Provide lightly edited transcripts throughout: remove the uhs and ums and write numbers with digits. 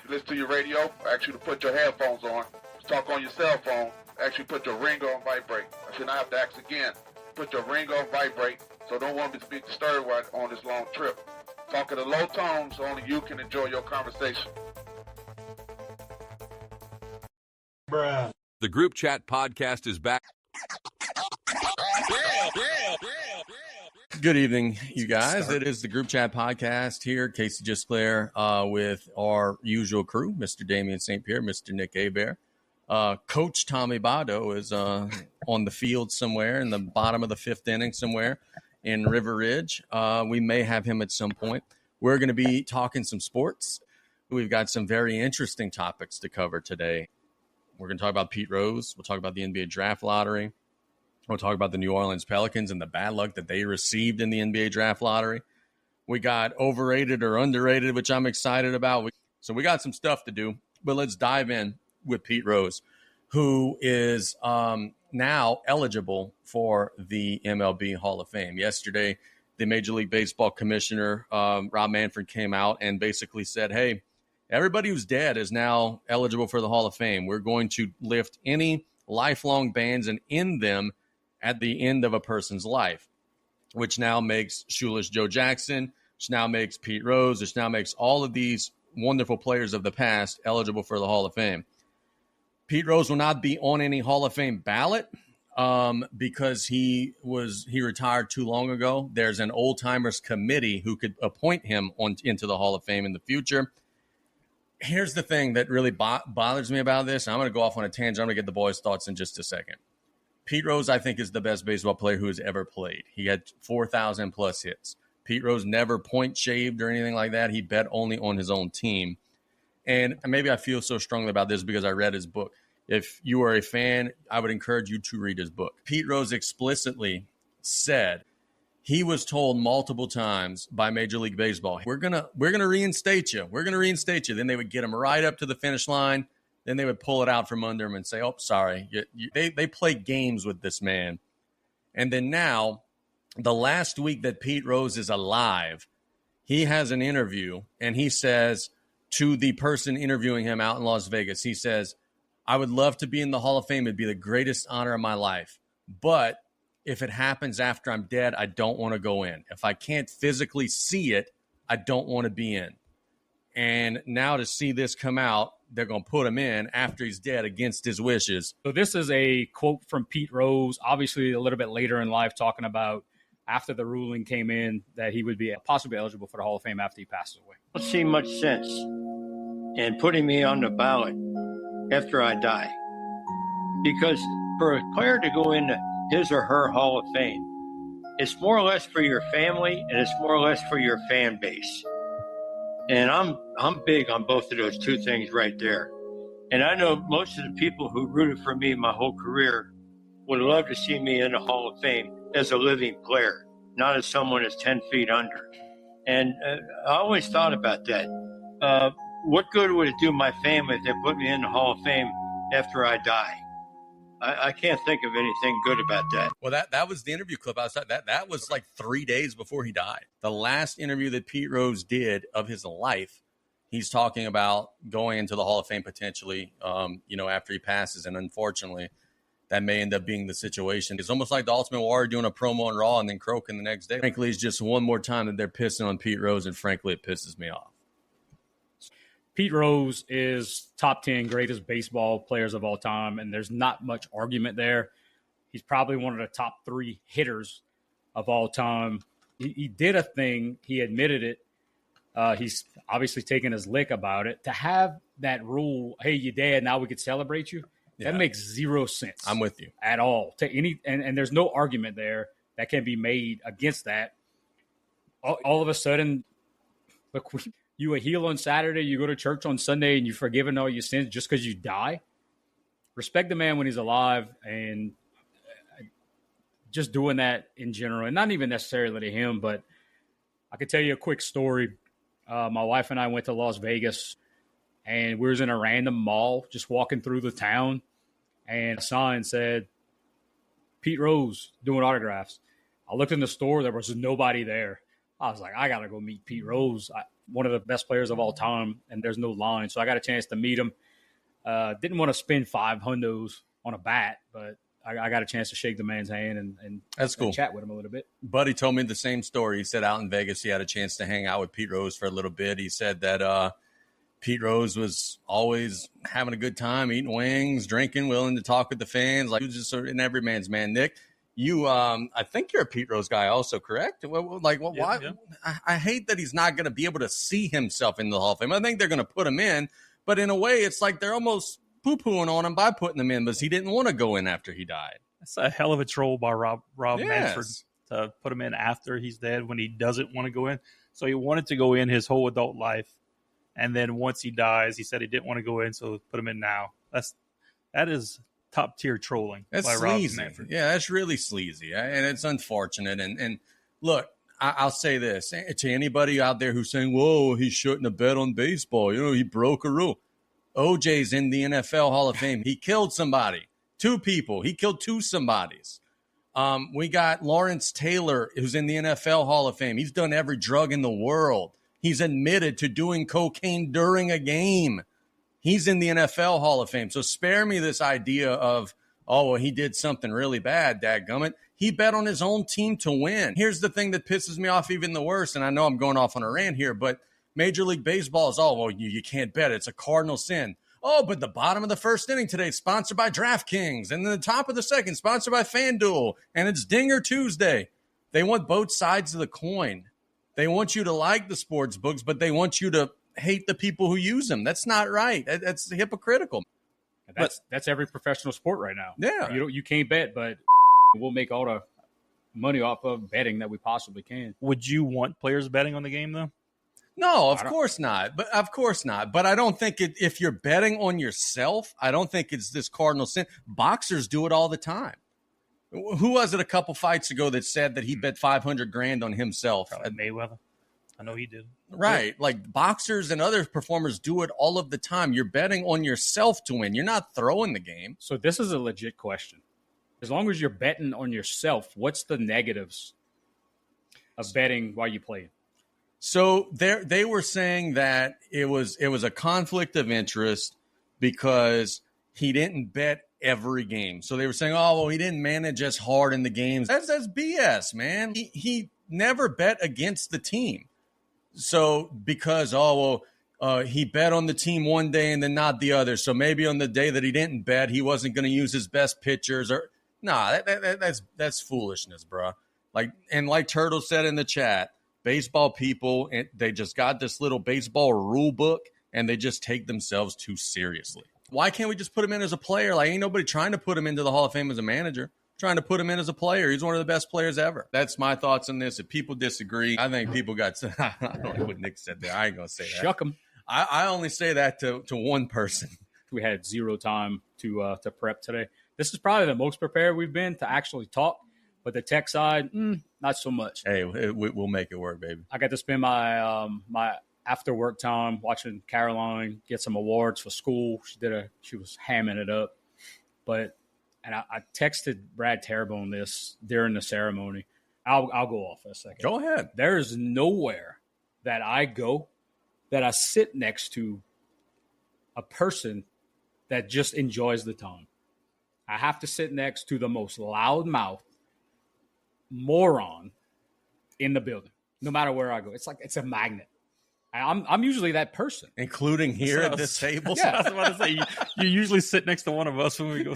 You listen to your radio, I ask you to put your headphones on. Talk on your cell phone, I ask you to put your ring on vibrate. I should not have to ask again. Put your ring on vibrate, so don't want me to be disturbed while on this long trip. Talk at a low tone so only you can enjoy your conversation. Bruh. The Group Chat Podcast is back. Good evening, you guys. It is the Group Chat Podcast here. Casey Gisclair with our usual crew, Mr. Damien St. Pierre, Mr. Nick Hebert. Coach Tommy Bado is on the field somewhere in the bottom of the fifth inning somewhere in River Ridge. We may have him at some point. We're going to be talking some sports. We've got some very interesting topics to cover today. We're going to talk about Pete Rose. We'll talk about the NBA draft lottery. We'll talk about the New Orleans Pelicans and the bad luck that they received in the NBA draft lottery. We got overrated or underrated, which I'm excited about. So we got some stuff to do, but let's dive in with Pete Rose, who is now eligible for the MLB Hall of Fame. Yesterday, the Major League Baseball commissioner, Rob Manfred, came out and basically said, hey, everybody who's dead is now eligible for the Hall of Fame. We're going to lift any lifelong bans and end them at the end of a person's life, which now makes Shoeless Joe Jackson, which now makes Pete Rose, which now makes all of these wonderful players of the past eligible for the Hall of Fame. Pete Rose will not be on any Hall of Fame ballot because he retired too long ago. There's an old timers committee who could appoint him into the Hall of Fame in the future. Here's the thing that really bothers me about this. I'm going to go off on a tangent. I'm going to get the boys' thoughts in just a second. Pete Rose, I think, is the best baseball player who has ever played. He had 4,000 plus hits. Pete Rose never point shaved or anything like that. He bet only on his own team. And maybe I feel so strongly about this because I read his book. If you are a fan, I would encourage you to read his book. Pete Rose explicitly said he was told multiple times by Major League Baseball, we're gonna reinstate you. We're gonna reinstate you. Then they would get him right up to the finish line. Then they would pull it out from under him and say, oh, sorry. They play games with this man. And then now, the last week that Pete Rose is alive, he has an interview, and he says to the person interviewing him out in Las Vegas, he says, I would love to be in the Hall of Fame. It'd be the greatest honor of my life. But if it happens after I'm dead, I don't want to go in. If I can't physically see it, I don't want to be in. And now to see this come out, they're going to put him in after he's dead against his wishes. So this is a quote from Pete Rose, obviously a little bit later in life, talking about after the ruling came in that he would be possibly eligible for the Hall of Fame after he passes away. I don't see much sense in putting me on the ballot after I die. Because for a player to go into his or her Hall of Fame, it's more or less for your family and it's more or less for your fan base. And I'm big on both of those two things right there. And I know most of the people who rooted for me my whole career would love to see me in the Hall of Fame as a living player, not as someone that's 10 feet under. And I always thought about that. What good would it do my family if they put me in the Hall of Fame after I die? I can't think of anything good about that. Well, that was the interview clip outside. That was like 3 days before he died. The last interview that Pete Rose did of his life, he's talking about going into the Hall of Fame potentially, after he passes. And unfortunately, that may end up being the situation. It's almost like the Ultimate Warrior doing a promo on Raw and then croaking the next day. Frankly, it's just one more time that they're pissing on Pete Rose, and frankly, it pisses me off. Pete Rose is top 10 greatest baseball players of all time, and there's not much argument there. He's probably one of the top 3 hitters of all time. He did a thing. He admitted it. He's obviously taken his lick about it. To have that rule, hey, you're dead, now we could celebrate you, that makes zero sense. I'm with you. At all. And there's no argument there that can be made against that. All of a sudden, look, you a heel on Saturday, you go to church on Sunday, and you're forgiven all your sins just because you die. Respect the man when he's alive, and just doing that in general, and not even necessarily to him, but I could tell you a quick story. My wife and I went to Las Vegas, and we was in a random mall just walking through the town, and a sign said, Pete Rose doing autographs. I looked in the store. There was nobody there. I was like, I got to go meet Pete Rose. one of the best players of all time, and there's no line. So I got a chance to meet him. Didn't want to spend $500 on a bat, but I got a chance to shake the man's hand and That's cool. And chat with him a little bit. Buddy told me the same story. He said out in Vegas he had a chance to hang out with Pete Rose for a little bit. He said that Pete Rose was always having a good time, eating wings, drinking, willing to talk with the fans. Like, he was just sort of an everyman's man. Nick, you, I think you're a Pete Rose guy also, correct? Why? Yeah. I hate that he's not going to be able to see himself in the Hall of Fame. I think they're going to put him in, but in a way, it's like they're almost poo-pooing on him by putting him in, because he didn't want to go in after he died. That's a hell of a troll by Rob Yes. Manfred to put him in after he's dead when he doesn't want to go in. So he wanted to go in his whole adult life, and then once he dies, he said he didn't want to go in, so put him in now. That is top tier trolling. That's by sleazy. Rob Manfred. Yeah, that's really sleazy, and it's unfortunate. And look, I'll say this to anybody out there who's saying, "Whoa, he shouldn't have bet on baseball. You know, he broke a rule." OJ's in the NFL Hall of Fame. He killed somebody, 2 people. He killed 2 somebodies. We got Lawrence Taylor, who's in the NFL Hall of Fame. He's done every drug in the world. He's admitted to doing cocaine during a game. He's in the NFL Hall of Fame. So spare me this idea of, oh, well, he did something really bad, dadgummit. He bet on his own team to win. Here's the thing that pisses me off even the worst, and I know I'm going off on a rant here, but Major League Baseball is, oh, well, you can't bet. It's a cardinal sin. Oh, but the bottom of the first inning today is sponsored by DraftKings, and then the top of the second sponsored by FanDuel, and it's Dinger Tuesday. They want both sides of the coin. They want you to like the sports books, but they want you to hate the people who use them. That's not right. That's hypocritical. That's every professional sport right now. Yeah. You can't bet, but we'll make all the money off of betting that we possibly can. Would you want players betting on the game, though? No, of course not. But I don't think if you're betting on yourself, I don't think it's this cardinal sin. Boxers do it all the time. Who was it a couple fights ago that said that he bet $500,000 on himself? Mayweather. I know he did. Right. Yeah. Like boxers and other performers do it all of the time. You're betting on yourself to win. You're not throwing the game. So this is a legit question. As long as you're betting on yourself, what's the negatives of betting while you play? So they were saying that it was a conflict of interest because he didn't bet every game. So they were saying, oh, well, he didn't manage as hard in the games. That's BS, man. He never bet against the team. So because, he bet on the team one day and then not the other. So maybe on the day that he didn't bet, he wasn't going to use his best pitchers. Or that's foolishness, bro. Like Turtle said in the chat, baseball people, they just got this little baseball rule book and they just take themselves too seriously. Why can't we just put him in as a player? Like, ain't nobody trying to put him into the Hall of Fame as a manager. Trying to put him in as a player. He's one of the best players ever. That's my thoughts on this. If people disagree, I think people got – I don't know what Nick said there. I ain't going to say that. Shuck him. I only say that to one person. We had zero time to prep today. This is probably the most prepared we've been to actually talk. But the tech side, not so much. Hey, we'll make it work, baby. I got to spend my my after work time watching Caroline get some awards for school. She was hamming it up. And I texted Brad Terrebonne this during the ceremony. I'll go off for a second. Go ahead. There is nowhere that I go that I sit next to a person that just enjoys the time. I have to sit next to the most loudmouth moron in the building, no matter where I go. It's like it's a magnet. I'm usually that person, including here at this table. Yeah, I was about to say you usually sit next to one of us when we go.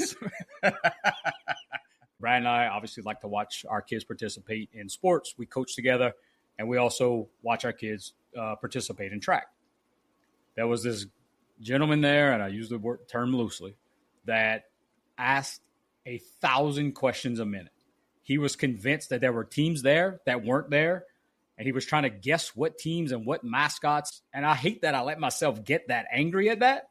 Brad and I obviously like to watch our kids participate in sports. We coach together, and we also watch our kids participate in track. There was this gentleman there, and I use the term loosely, that asked 1,000 questions a minute. He was convinced that there were teams there that weren't there, and he was trying to guess what teams and what mascots. And I hate that I let myself get that angry at that,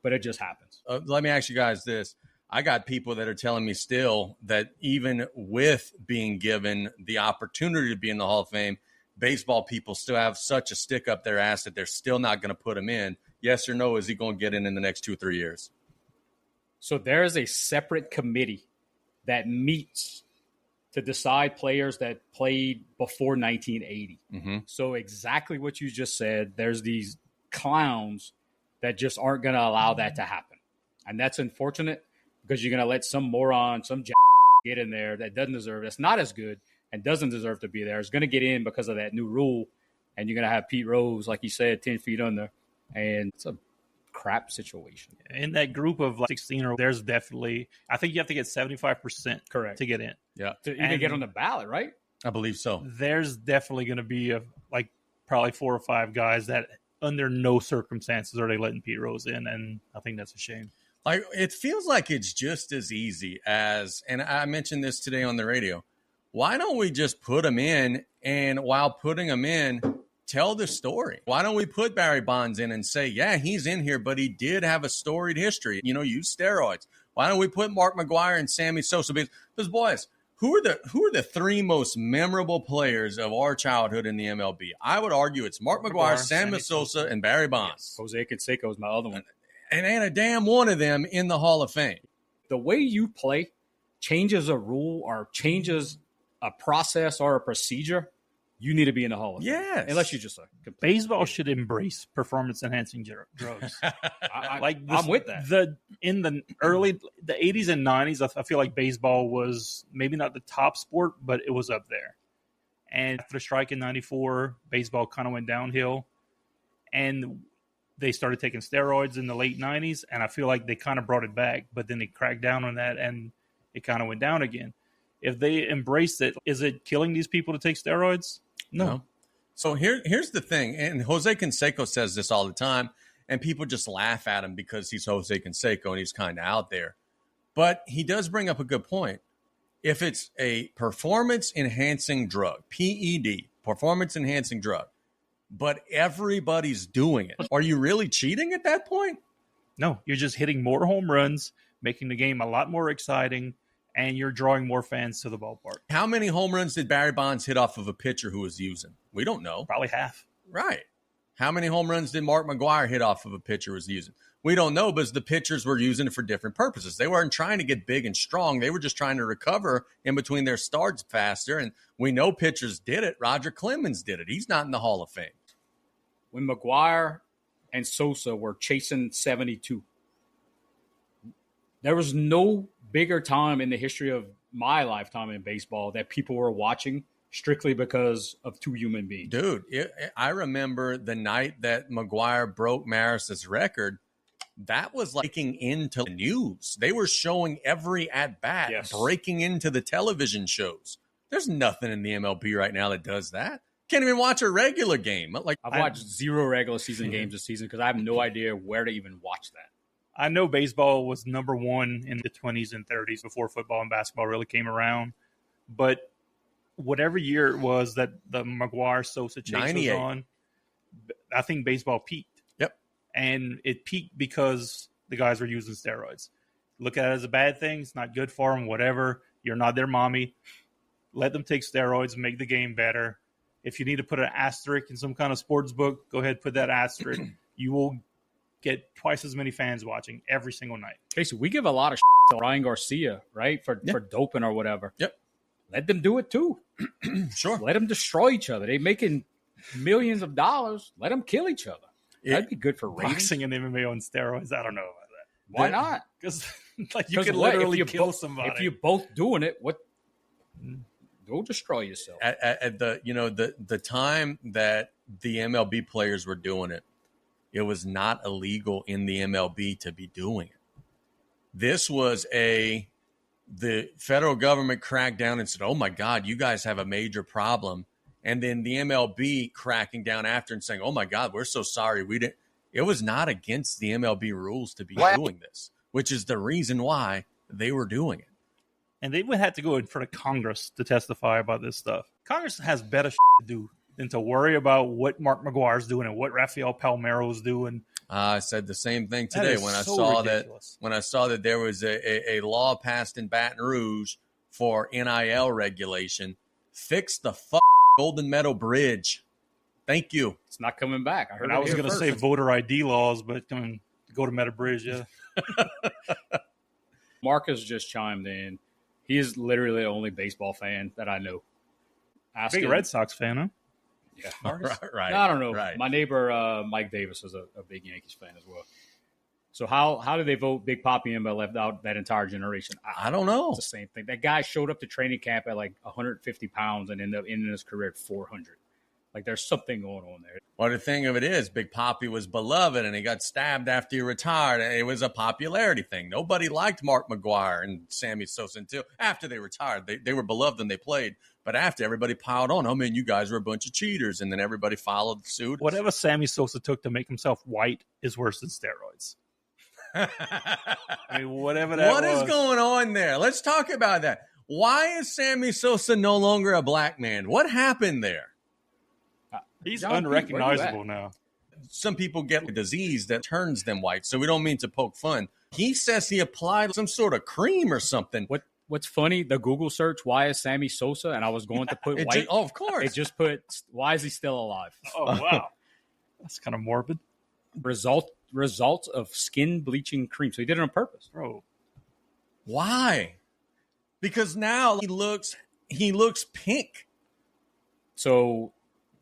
but it just happens. Let me ask you guys this. I got people that are telling me still that even with being given the opportunity to be in the Hall of Fame, baseball people still have such a stick up their ass that they're still not going to put him in. Yes or no, is he going to get in the next 2 or 3 years? So there is a separate committee that meets to decide players that played before 1980. Mm-hmm. So exactly what you just said, there's these clowns that just aren't going to allow that to happen. And that's unfortunate because you're going to let some moron, some get in there that doesn't deserve, that's not as good and doesn't deserve to be there. Is going to get in because of that new rule. And you're going to have Pete Rose, like you said, 10 feet under. And it's a crap situation. In that group of 16, there's definitely, I think you have to get 75% correct to get in. Yeah. To even get on the ballot, right? I believe so. There's definitely going to be probably 4 or 5 guys that under no circumstances are they letting Pete Rose in. And I think that's a shame. Like, it feels like it's just as easy as, and I mentioned this today on the radio, why don't we just put them in, and while putting them in, tell the story? Why don't we put Barry Bonds in and say, yeah, he's in here, but he did have a storied history, use steroids. Why don't we put Mark McGwire and Sammy Sosa? Because, boys, who are the 3 most memorable players of our childhood in the MLB? I would argue it's Mark McGwire, Sammy Sosa, and Barry Bonds. Yes. Jose Canseco is my other one. And ain't a damn one of them in the Hall of Fame. The way you play changes a rule or changes a process or a procedure, you need to be in the Hall of Fame. Yes. Unless you just baseball should embrace performance-enhancing drugs. I'm with that. In the 80s and 90s, I feel like baseball was maybe not the top sport, but it was up there. And after the strike in 94, baseball kind of went downhill. And they started taking steroids in the late 90s, and I feel like they kind of brought it back, but then they cracked down on that, and it kind of went down again. If they embraced it, is it killing these people to take steroids? No. So here's the thing, and Jose Canseco says this all the time, and people just laugh at him because he's Jose Canseco and he's kind of out there. But he does bring up a good point. If it's a performance-enhancing drug, PED, performance-enhancing drug, but everybody's doing it, are you really cheating at that point? No, you're just hitting more home runs, making the game a lot more exciting, and you're drawing more fans to the ballpark. How many home runs did Barry Bonds hit off of a pitcher who was using? We don't know. Probably half. Right. How many home runs did Mark McGwire hit off of a pitcher who was using? We don't know because the pitchers were using it for different purposes. They weren't trying to get big and strong. They were just trying to recover in between their starts faster. And we know pitchers did it. Roger Clemens did it. He's not in the Hall of Fame. When McGwire and Sosa were chasing 72, there was no bigger time in the history of my lifetime in baseball that people were watching strictly because of 2 human beings. Dude, I remember the night that McGwire broke Maris's record. That was leaking into the news. They were showing every at-bat, yes, breaking into the television shows. There's nothing in the MLB right now that does that. Can't even watch a regular game. I've watched 0 regular season games this season because I have no idea where to even watch that. I know baseball was number 1 in the 20s and 30s before football and basketball really came around. But whatever year it was that the McGwire-Sosa chase was on, I think baseball peaked. Yep. And it peaked because the guys were using steroids. Look at it as a bad thing. It's not good for them, whatever. You're not their mommy. Let them take steroids, make the game better. If you need to put an asterisk in some kind of sports book, go ahead, put that asterisk. You will get twice as many fans watching every single night. Okay, so we give a lot of to Ryan Garcia, right, for doping or whatever. Yep. Let them do it too. Sure. Let them destroy each other. They're making millions of dollars. Let them kill each other. That'd be good for ratings. Boxing and MMA on steroids, I don't know about that. Why not? Because you could literally kill somebody. If you're both doing it, go destroy yourself. At the time that the MLB players were doing it, it was not illegal in the MLB to be doing it. This was the federal government cracked down and said, oh my God, you guys have a major problem. And then the MLB cracking down after and saying, oh my God, we're so sorry. It was not against the MLB rules to be doing this, which is the reason why they were doing it. And they would have to go in front of Congress to testify about this stuff. Congress has better to do than to worry about what Mark McGwire's doing and what Rafael Palmeiro's doing. I said the same thing today when I saw that there was a law passed in Baton Rouge for NIL regulation. Fix the Golden Meadow Bridge. Thank you. It's not coming back. I was going to say voter ID laws, but go to Meadow Bridge, yeah. Marcus just chimed in. He is literally the only baseball fan that I know. Big Red Sox fan, huh? Yeah, right. No, I don't know. Right. My neighbor Mike Davis is a big Yankees fan as well. So how did they vote Big Papi in but left out that entire generation? I don't know. It's the same thing. That guy showed up to training camp at like 150 pounds and ended up ending his career at 400. Like there's something going on there. Well, the thing of it is, Big Papi was beloved, and he got stabbed after he retired. And it was a popularity thing. Nobody liked Mark McGwire and Sammy Sosa until after they retired. They were beloved when they played. But after, everybody piled on, oh, man, you guys are a bunch of cheaters. And then everybody followed suit. Whatever Sammy Sosa took to make himself white is worse than steroids. I mean, whatever that What is going on there? Let's talk about that. Why is Sammy Sosa no longer a black man? What happened there? He's John, unrecognizable now. Some people get a disease that turns them white, so we don't mean to poke fun. He says he applied some sort of cream or something. What's funny, the Google search, why is Sammy Sosa? And I was going to put white. Of course. It just put, why is he still alive? Oh, wow. That's kind of morbid. Results of skin bleaching cream. So he did it on purpose. Bro. Why? Because now he looks pink. So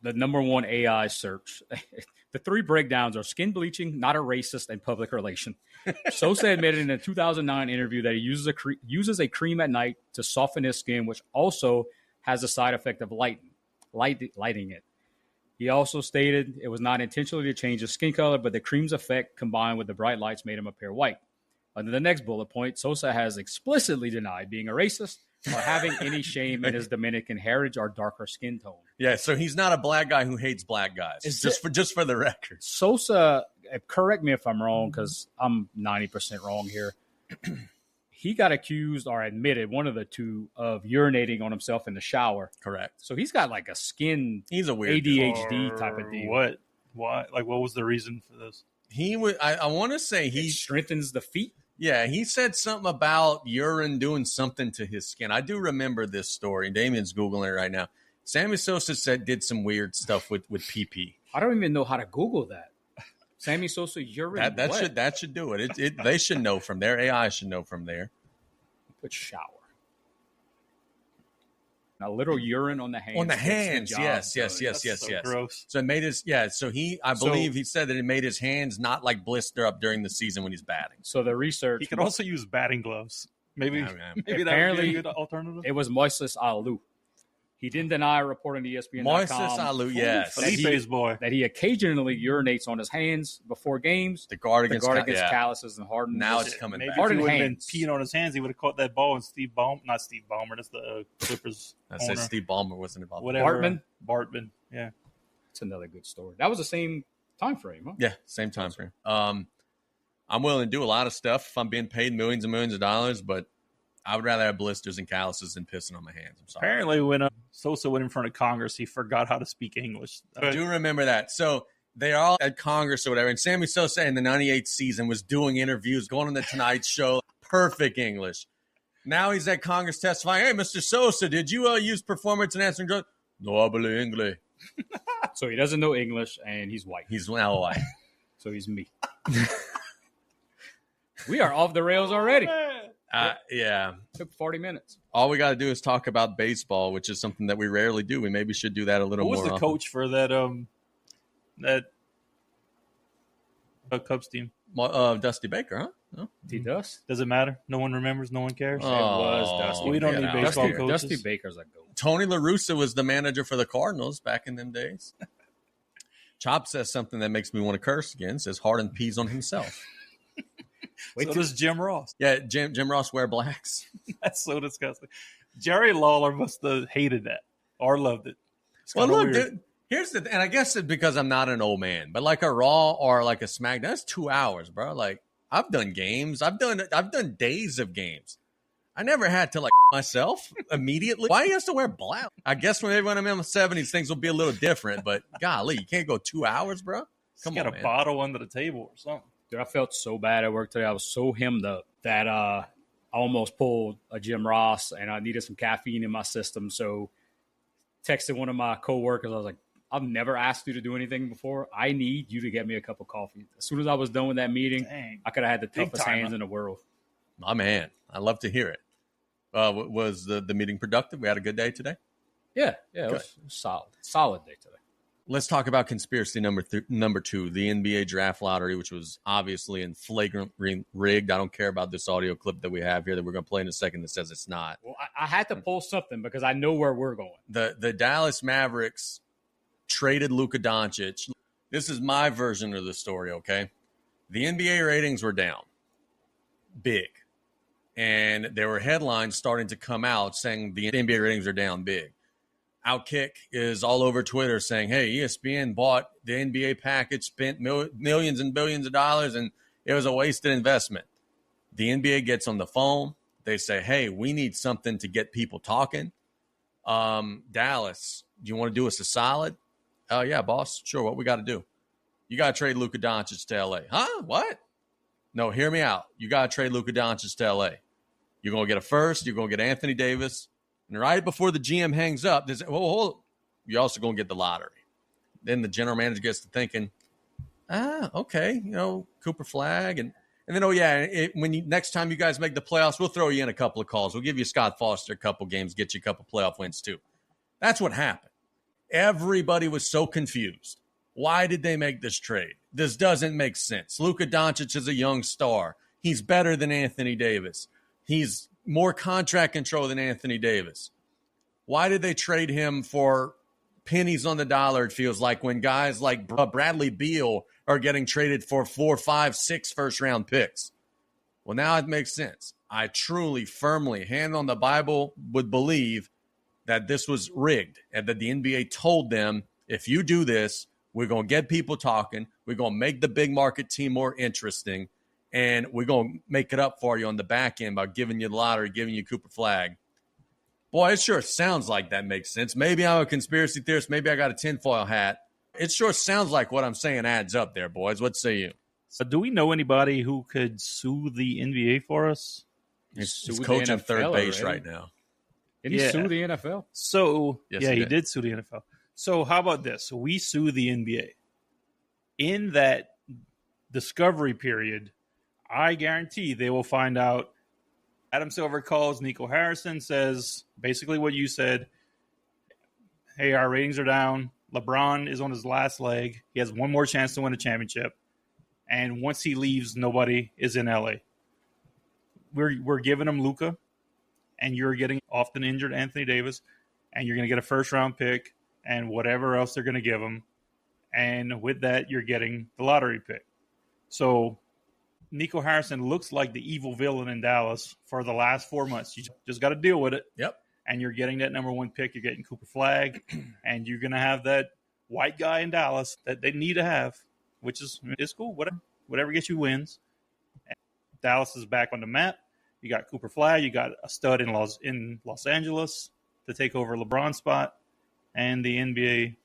the number one AI search, the three breakdowns are skin bleaching, not a racist, and public relation. Sosa admitted in a 2009 interview that he uses a cream at night to soften his skin, which also has the side effect of lighting it. He also stated it was not intentionally to change his skin color, but the cream's effect combined with the bright lights made him appear white. Under the next bullet point, Sosa has explicitly denied being a racist or having any shame in his Dominican heritage or darker skin tone. Yeah, so he's not a black guy who hates black guys. Just for the record. Sosa, correct me if I'm wrong, because I'm 90% wrong here. He got accused or admitted, one of the two, of urinating on himself in the shower. Correct. So he's got like a skin He's a weird ADHD type of deal. What? Why? Like, what was the reason for this? He would. I want to say he strengthens the feet. Yeah, he said something about urine doing something to his skin. I do remember this story. Damien's Googling it right now. Sammy Sosa did some weird stuff with PP. I don't even know how to Google that. Sammy Sosa urine. That should do it. They should know from there. AI should know from there. Put shower. A little urine on the hands. On the hands, yes. Gross. So it made his So I believe he said that it made his hands not like blister up during the season when he's batting. So the research. He could also use batting gloves. Maybe apparently that would be a good alternative. It was Moises Alou. He didn't deny a report on ESPN.com. Moises Alou, yes. Felipe's boy. That he occasionally urinates on his hands before games. The guard against calluses and hardened. Now it's coming Maybe back. if he would have been peeing on his hands, he would have caught that ball. And Steve Ballmer, not Steve Ballmer, that's the Clippers. I said Steve Ballmer wasn't involved. Whatever. Bartman, yeah. It's another good story. That was the same time frame, huh? Yeah, same time frame. I'm willing to do a lot of stuff if I'm being paid millions and millions of dollars, but I would rather have blisters and calluses than pissing on my hands. I'm sorry. Apparently, when Sosa went in front of Congress, he forgot how to speak English. I do remember that. So they are all at Congress or whatever. And Sammy Sosa in the 98 season was doing interviews, going on the Tonight Show. Perfect English. Now he's at Congress testifying. Hey, Mr. Sosa, did you use performance enhancing drugs? No hablo inglés. So he doesn't know English, and he's white. He's now white. So he's me. We are off the rails already. Yeah. Took 40 minutes. All we got to do is talk about baseball, which is something that we rarely do. We maybe should do that a little more. Who was the coach for that Cubs team? Dusty Baker, huh? No? He does? Does it matter? No one remembers. No one cares. It was Dusty. We don't need baseball coaches. Dusty Baker's a goat. Tony La Russa was the manager for the Cardinals back in them days. Chop says something that makes me want to curse again. Says Harden pees on himself. So does Jim Ross. Yeah, Jim Ross wear blacks. That's so disgusting. Jerry Lawler must have hated that or loved it. Well, look, dude, here's the and I guess it's because I'm not an old man, but like a Raw or like a SmackDown, that's 2 hours, bro. Like I've done games. I've done days of games. I never had to like myself immediately. Why do you have to wear black? I guess when I'm in my 70s, things will be a little different, but golly, you can't go 2 hours, bro. Come on, got a bottle under the table or something. Dude, I felt so bad at work today. I was so hemmed up that I almost pulled a Jim Ross, and I needed some caffeine in my system. So texted one of my coworkers. I was like, I've never asked you to do anything before. I need you to get me a cup of coffee. As soon as I was done with that meeting, I could have had the toughest hands in the world. My man, I love to hear it. Was the meeting productive? We had a good day today? Yeah, it was solid day today. Let's talk about conspiracy number 2, the NBA draft lottery, which was obviously in flagrant rigged. I don't care about this audio clip that we have here that we're going to play in a second that says it's not. Well, I had to pull something because I know where we're going. The Dallas Mavericks traded Luka Doncic. This is my version of the story, okay? The NBA ratings were down big. And there were headlines starting to come out saying the NBA ratings are down big. Outkick is all over Twitter saying, hey, ESPN bought the NBA package, spent millions and billions of dollars, and it was a wasted investment. The NBA gets on the phone. They say, hey, we need something to get people talking. Dallas, do you want to do us a solid? Oh, yeah, boss. Sure, what we got to do? You got to trade Luka Doncic to L.A. Huh? What? No, hear me out. You got to trade Luka Doncic to L.A. You're going to get a first. You're going to get Anthony Davis. And right before the GM hangs up, they say, you're also going to get the lottery. Then the general manager gets to thinking, okay, Cooper Flagg. And then, next time you guys make the playoffs, we'll throw you in a couple of calls. We'll give you Scott Foster a couple games, get you a couple playoff wins too. That's what happened. Everybody was so confused. Why did they make this trade? This doesn't make sense. Luka Doncic is a young star. He's better than Anthony Davis. He's more contract control than Anthony Davis. Why did they trade him for pennies on the dollar, it feels like, when guys like Bradley Beal are getting traded for 4, 5, 6 first-round picks? Well, now it makes sense. I truly, firmly, hand on the Bible, would believe that this was rigged and that the NBA told them, if you do this, we're going to get people talking, we're going to make the big market team more interesting, and we're going to make it up for you on the back end by giving you the lottery, giving you Cooper Flagg. Boy, it sure sounds like that makes sense. Maybe I'm a conspiracy theorist. Maybe I got a tinfoil hat. It sure sounds like what I'm saying adds up there, boys. What say you? So do we know anybody who could sue the NBA for us? He's coaching third base right now. Did he sue the NFL? So, yes, he did sue the NFL. So how about this? So we sue the NBA. In that discovery period, I guarantee they will find out. Adam Silver calls Nico Harrison, says basically what you said. Hey, our ratings are down. LeBron is on his last leg. He has one more chance to win a championship. And once he leaves, nobody is in LA. We're giving him Luka, and you're getting often injured Anthony Davis, and you're going to get a first-round pick and whatever else they're going to give him. And with that, you're getting the lottery pick. So Nico Harrison looks like the evil villain in Dallas for the last 4 months. You just got to deal with it. Yep. And you're getting that number 1 pick. You're getting Cooper Flagg, and you're going to have that white guy in Dallas that they need to have, which is cool. Whatever gets you wins. And Dallas is back on the map. You got Cooper Flagg. You got a stud in Los Angeles to take over LeBron's spot, and the NBA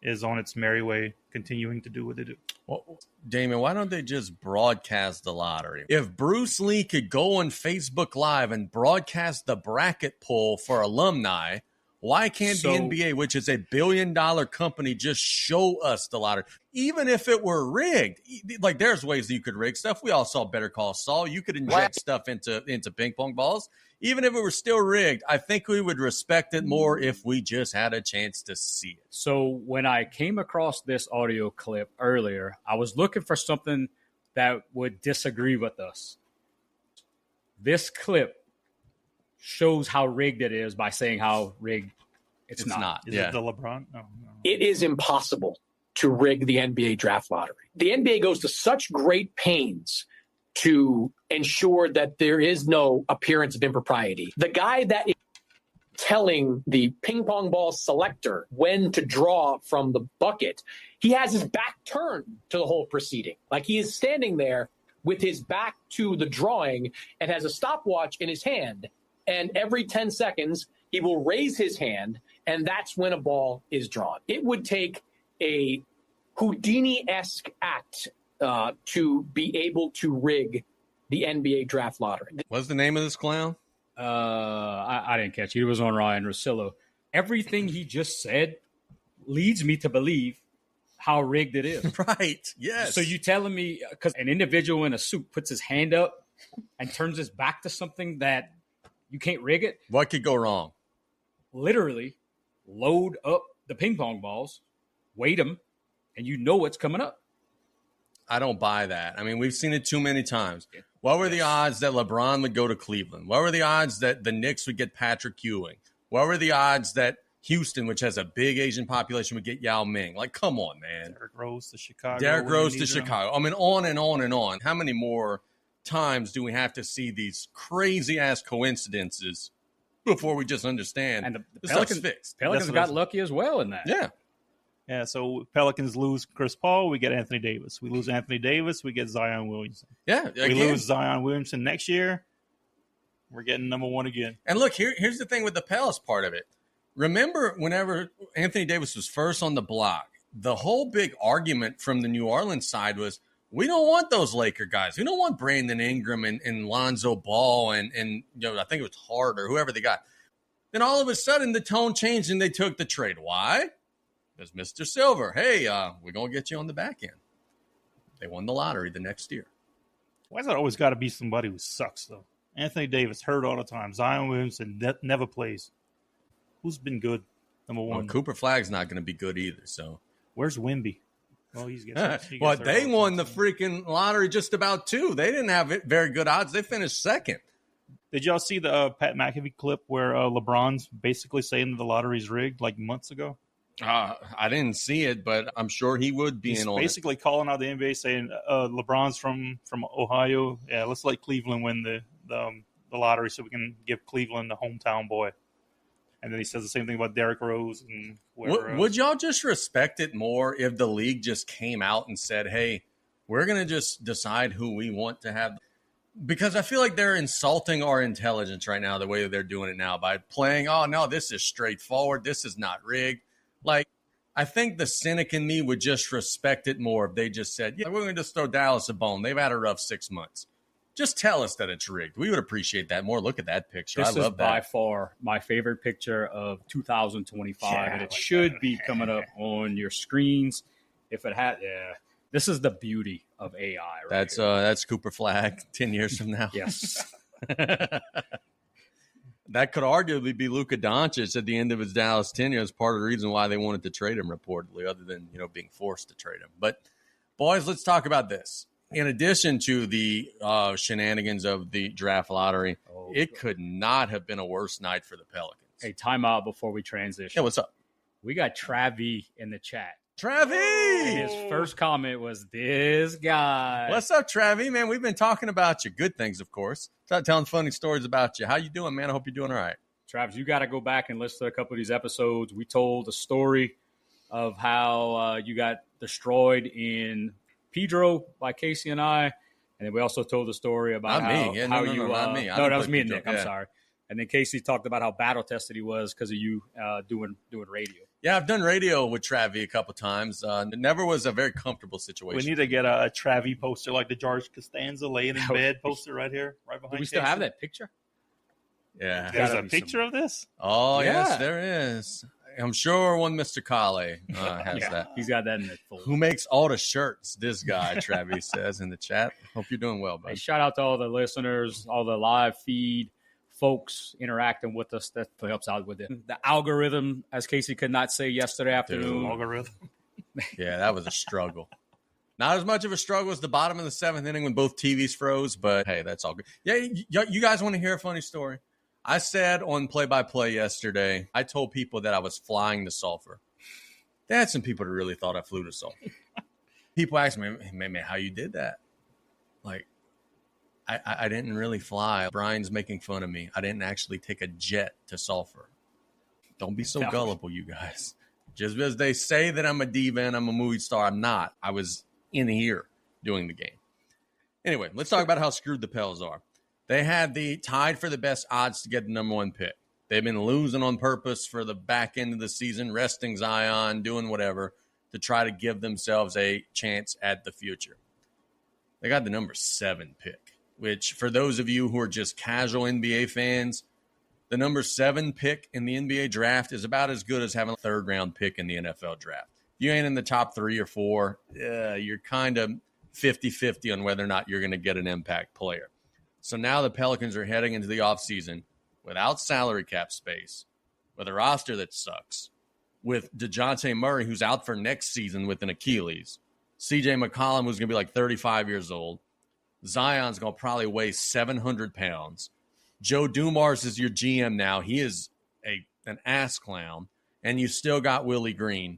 is on its merry way, continuing to do what they do. Well, Damien, why don't they just broadcast the lottery? If Bruce Lee could go on Facebook Live and broadcast the bracket poll for alumni, why can't the NBA, which is a $1 billion company, just show us the lottery? Even if it were rigged, like there's ways that you could rig stuff. We all saw Better Call Saul. You could inject stuff into ping pong balls. Even if it were still rigged, I think we would respect it more if we just had a chance to see it. So when I came across this audio clip earlier, I was looking for something that would disagree with us. This clip shows how rigged it is by saying how rigged it's not. Is it the LeBron? No. It is impossible to rig the NBA draft lottery. The NBA goes to such great pains to ensure that there is no appearance of impropriety. The guy that is telling the ping pong ball selector when to draw from the bucket, he has his back turned to the whole proceeding. Like he is standing there with his back to the drawing and has a stopwatch in his hand. And every 10 seconds, he will raise his hand, and that's when a ball is drawn. It would take a Houdini-esque act to be able to rig the NBA draft lottery. What's the name of this clown? I didn't catch it. It was on Ryan Russillo. Everything he just said leads me to believe how rigged it is. Right, yes. So you telling me, because an individual in a suit puts his hand up and turns his back to something that You can't rig it. What could go wrong? Literally load up the ping pong balls, weight them, and you know what's coming up. I don't buy that. I mean, we've seen it too many times. What were the odds that LeBron would go to Cleveland? What were the odds that the Knicks would get Patrick Ewing? What were the odds that Houston, which has a big Asian population, would get Yao Ming? Like, come on, man. Derrick Rose to Chicago. Derrick Rose to Chicago. I mean, on and on and on. How many more times do we have to see these crazy-ass coincidences before we just understand And the this Pelicans, stuff's fixed? Pelicans got lucky as well in that. Yeah. Yeah, so Pelicans lose Chris Paul, we get Anthony Davis. We lose Anthony Davis, we get Zion Williamson. Yeah. We lose Zion Williamson next year, we're getting number one again. And look, here's the thing with the Pelicans part of it. Remember whenever Anthony Davis was first on the block, the whole big argument from the New Orleans side was, we don't want those Laker guys. We don't want Brandon Ingram and Lonzo Ball and you know, I think it was Hart or whoever they got. Then all of a sudden the tone changed and they took the trade. Why? Because Mr. Silver, hey, we're going to get you on the back end. They won the lottery the next year. Why's that always got to be somebody who sucks, though? Anthony Davis hurt all the time. Zion Williamson never plays. Who's been good? Number one. Well, Cooper Flagg's not going to be good either. So where's Wemby? Well, he gets well, hurt they all won the time. freaking lottery just about too. They didn't have very good odds. They finished second. Did y'all see the Pat McAfee clip where LeBron's basically saying that the lottery's rigged like months ago? I didn't see it, but I'm sure he would be He's in on basically calling out the NBA, saying LeBron's from Ohio. Yeah, let's let Cleveland win the lottery so we can give Cleveland the hometown boy. And then he says the same thing about Derrick Rose and whoever else. Would y'all just respect it more if the league just came out and said, hey, we're going to just decide who we want to have? Because I feel like they're insulting our intelligence right now, the way that they're doing it now, by playing, oh, no, this is straightforward. This is not rigged. Like, I think the cynic in me would just respect it more if they just said, yeah, we're going to just throw Dallas a bone. They've had a rough 6 months. Just tell us that it's rigged. We would appreciate that more. Look at that picture. This I love is that. by far my favorite picture of 2025, and it should be coming up on your screens. If it had, this is the beauty of AI. Right That's Cooper Flagg 10 years from now. Yes. That could arguably be Luka Doncic at the end of his Dallas tenure as part of the reason why they wanted to trade him, reportedly, other than, being forced to trade him. But, boys, let's talk about this. In addition to the shenanigans of the draft lottery, it could not have been a worse night for the Pelicans. Hey, timeout before we transition. Yeah, what's up? We got Travi in the chat. Travi! And his first comment was, this guy. What's up, Travi? Man, we've been talking about you. Good things, of course. Start telling funny stories about you. How you doing, man? I hope you're doing all right. Travis, you got to go back and listen to a couple of these episodes. We told the story of how you got destroyed in Pedro by Casey and I. And then we also told the story about not how, me. Yeah, how no, you not me. No, that was me and Pedro. Nick. I'm sorry. And then Casey talked about how battle tested he was because of you doing radio. Yeah, I've done radio with Travi a couple times. It never was a very comfortable situation. We need to get a Travi poster like the George Costanza laying in bed poster right here, right behind. Do we still have that picture? Yeah. There's a picture of this? Oh, Yeah. yes, there is. I'm sure one Mr. Kale has that. He's got that in the folder. Who makes all the shirts? This guy, Travis says in the chat. Hope you're doing well, Hey, buddy. shout out to all the listeners, all the live feed folks interacting with us. That helps out with it. The algorithm, as Casey could not say yesterday afternoon. Algorithm. Yeah, that was a struggle. Not as much of a struggle as the bottom of the seventh inning when both TVs froze, but hey, that's all good. Yeah, you guys want to hear a funny story? I said on play-by-play yesterday, I told people that I was flying to Sulphur. They had some people that really thought I flew to Sulphur. People asked me, man, how you did that? Like, I didn't really fly. Brian's making fun of me. I didn't actually take a jet to Sulphur. Don't be so gullible, you guys. Just because they say that I'm a diva and I'm a movie star, I'm not. I was in here doing the game. Anyway, let's talk about how screwed the Pels are. They had the tied for the best odds to get the number one pick. They've been losing on purpose for the back end of the season, resting Zion, doing whatever to try to give themselves a chance at the future. They got the number 7 pick, which for those of you who are just casual NBA fans, the number 7 pick in the NBA draft is about as good as having a third-round pick in the NFL draft. If you ain't in the top 3 or 4, you're kind of 50-50 on whether or not you're going to get an impact player. So now the Pelicans are heading into the offseason without salary cap space, with a roster that sucks, with DeJounte Murray, who's out for next season with an Achilles, CJ McCollum, who's going to be like 35 years old, Zion's going to probably weigh 700 pounds. Joe Dumars is your GM now. He is an ass clown. And you still got Willie Green.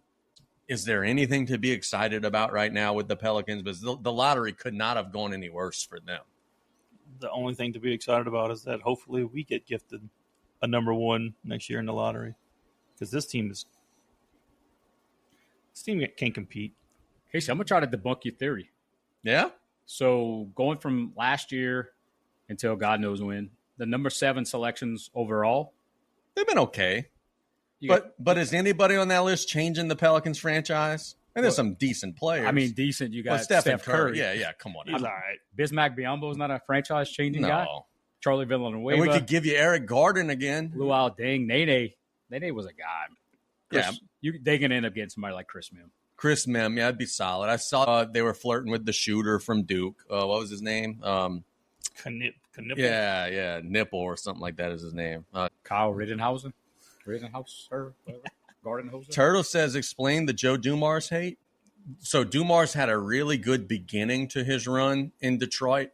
Is there anything to be excited about right now with the Pelicans? Because the lottery could not have gone any worse for them. The only thing to be excited about is that hopefully we get gifted a number one next year in the lottery. Because this team can't compete. Casey, I'm going to try to debunk your theory. Yeah? So going from last year until God knows when, the number 7 selections overall. They've been okay. But is anybody on that list changing the Pelicans franchise? And there's some decent players. I mean, decent. You got Stephen Steph Curry. Yeah, come on. He's all right. Bismack Biyombo is not a franchise-changing No. guy. Charlie Villanueva. And we could give you Eric Gordon again. Luau Deng. Nene was a guy. They can end up getting somebody like Chris Mim. Chris Mim, yeah, that'd be solid. I saw they were flirting with the shooter from Duke. What was his name? Knipple. Yeah, Nipple or something like that is his name. Kyle Rittenhouse or whatever. Gardenhausen. Turtle says, explain the Joe Dumars hate. So Dumars had a really good beginning to his run in Detroit,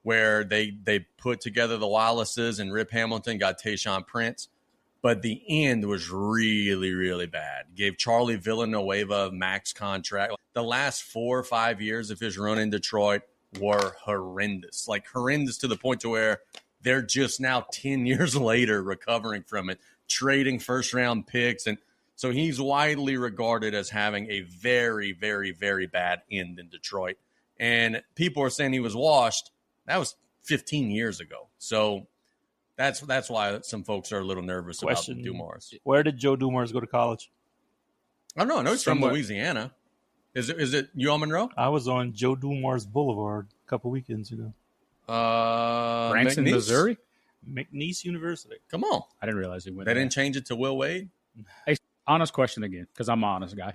where they put together the Wallaces and Rip Hamilton, got Tayshaun Prince. But the end was really, really bad. Gave Charlie Villanueva a max contract. The last 4 or 5 years of his run in Detroit were horrendous. Like horrendous to the point to where they're just now 10 years later recovering from it, trading first-round picks. And so he's widely regarded as having a very, very, very bad end in Detroit. And people are saying he was washed. That was 15 years ago. So that's why some folks are a little nervous about Dumars. Where did Joe Dumars go to college? I don't know. I know he's from Louisiana. Is it UL Monroe? I was on Joe Dumars Boulevard a couple weekends ago. Branson, McNeese? Missouri? McNeese University. Come on. I didn't realize he went They there. didn't change it to Will Wade? Hey, honest question again, because I'm an honest guy.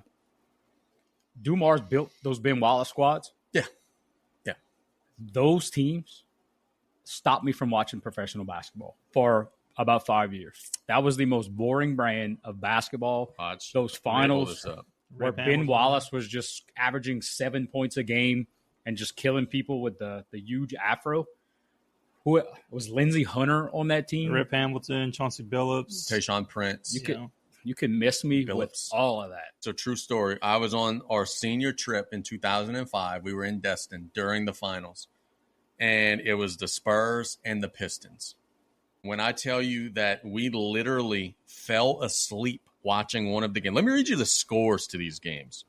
Dumars built those Ben Wallace squads. Yeah. Those teams stopped me from watching professional basketball for about 5 years. That was the most boring brand of basketball. Watch. Those finals where Rip Ben Hamilton. Wallace was just averaging 7 points a game and just killing people with the huge afro. Who was Lindsey Hunter on that team? Rip Hamilton, Chauncey Billups. Tayshaun Prince. You can miss me with Billups. all of that. It's a true story. I was on our senior trip in 2005. We were in Destin during the finals, and it was the Spurs and the Pistons. When I tell you that we literally fell asleep watching one of the games. Let me read you the scores to these games.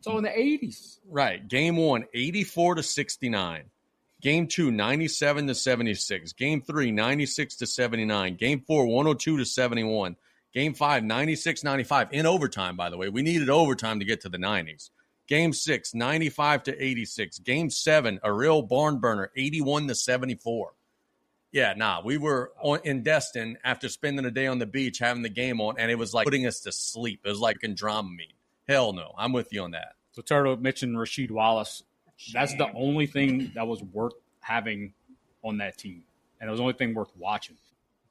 So in the 80s. Right. Game 1, 84-69. Game 2, 97-76. Game 3, 96-79. Game 4, 102-71. Game 5, 96-95 in overtime, by the way. We needed overtime to get to the 90s. Game 6, 95-86. Game 7, a real barn burner, 81-74. Yeah, we were in Destin after spending a day on the beach having the game on, and it was like putting us to sleep. It was like in Dramamine. Hell no. I'm with you on that. So Turtle mentioned Rasheed Wallace. That's the only thing that was worth having on that team. And it was the only thing worth watching.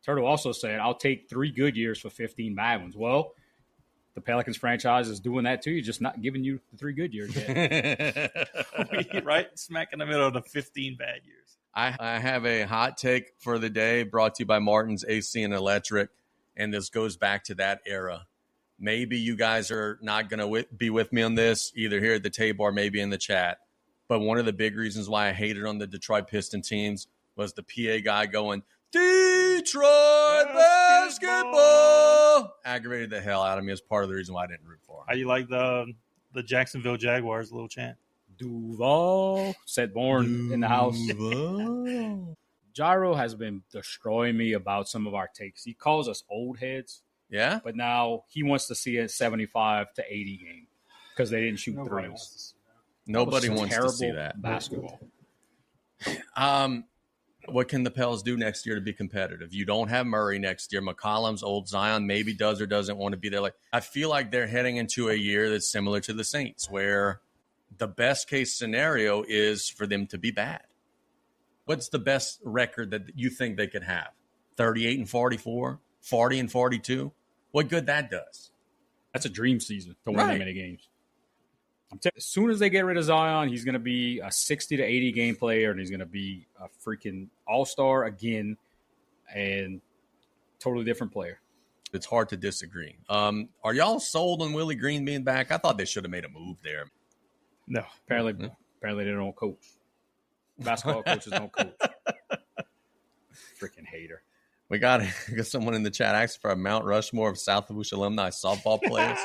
Turtle also said, I'll take 3 good years for 15 bad ones. Well, the Pelicans franchise is doing that too. Just not giving you the 3 good years yet. Right smack in the middle of the 15 bad years. I have a hot take for the day brought to you by Martin's AC and Electric. And this goes back to that era. Maybe you guys are not going to be with me on this, either here at the table or maybe in the chat. But one of the big reasons why I hated on the Detroit Piston teams was the PA guy going, Detroit basketball. Aggravated the hell out of me as part of the reason why I didn't root for him. How you like the Jacksonville Jaguars little chant? Duval, set born in the house. Gyro has been destroying me about some of our takes. He calls us old heads. Yeah? But now he wants to see a 75-80 game because they didn't shoot threes. Nobody That was wants to see that. Basketball. What can the Pels do next year to be competitive? You don't have Murray next year. McCollum's old. Zion maybe does or doesn't want to be there. Like I feel like they're heading into a year that's similar to the Saints, where the best case scenario is for them to be bad. What's the best record that you think they could have? 38 and 44, 40 and 42. What good that does. That's a dream season to win that many games. As soon as they get rid of Zion, he's going to be a 60 to 80 game player, and he's going to be a freaking all-star again and totally different player. It's hard to disagree. Are y'all sold on Willie Green being back? I thought they should have made a move there. No, apparently they don't coach. Basketball coaches don't coach. Freaking hater. We got someone in the chat asking for a Mount Rushmore of South Lavush alumni softball players.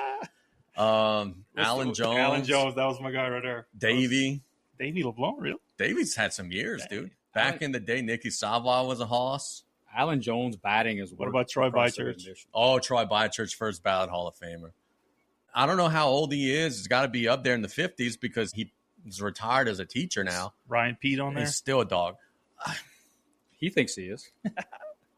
Alan Jones. That was my guy right there. Davey LeBlanc, really? Davey's had some years, dude. Back in the day, Nicky Savoy was a hoss. Alan Jones batting is what about Troy Bychurch? Oh, Troy Bychurch, first ballot Hall of Famer. I don't know how old he is. He's got to be up there in the 50s because he's retired as a teacher now. Ryan Pete on there? He's still a dog. He thinks he is.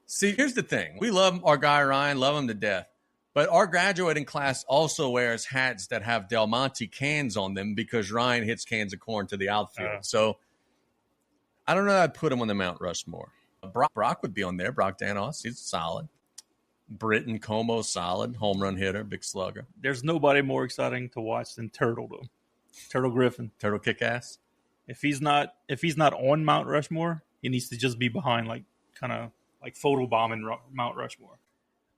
See, here's the thing. We love our guy Ryan, love him to death. But our graduating class also wears hats that have Del Monte cans on them because Ryan hits cans of corn to the outfield. So I don't know how I'd put him on the Mount Rushmore. Brock would be on there. Brock Danos, he's solid. Britton Como, solid. Home run hitter, big slugger. There's nobody more exciting to watch than Turtle, though. Turtle Griffin. Turtle kick-ass. If he's not on Mount Rushmore, he needs to just be behind, like photobombing Mount Rushmore.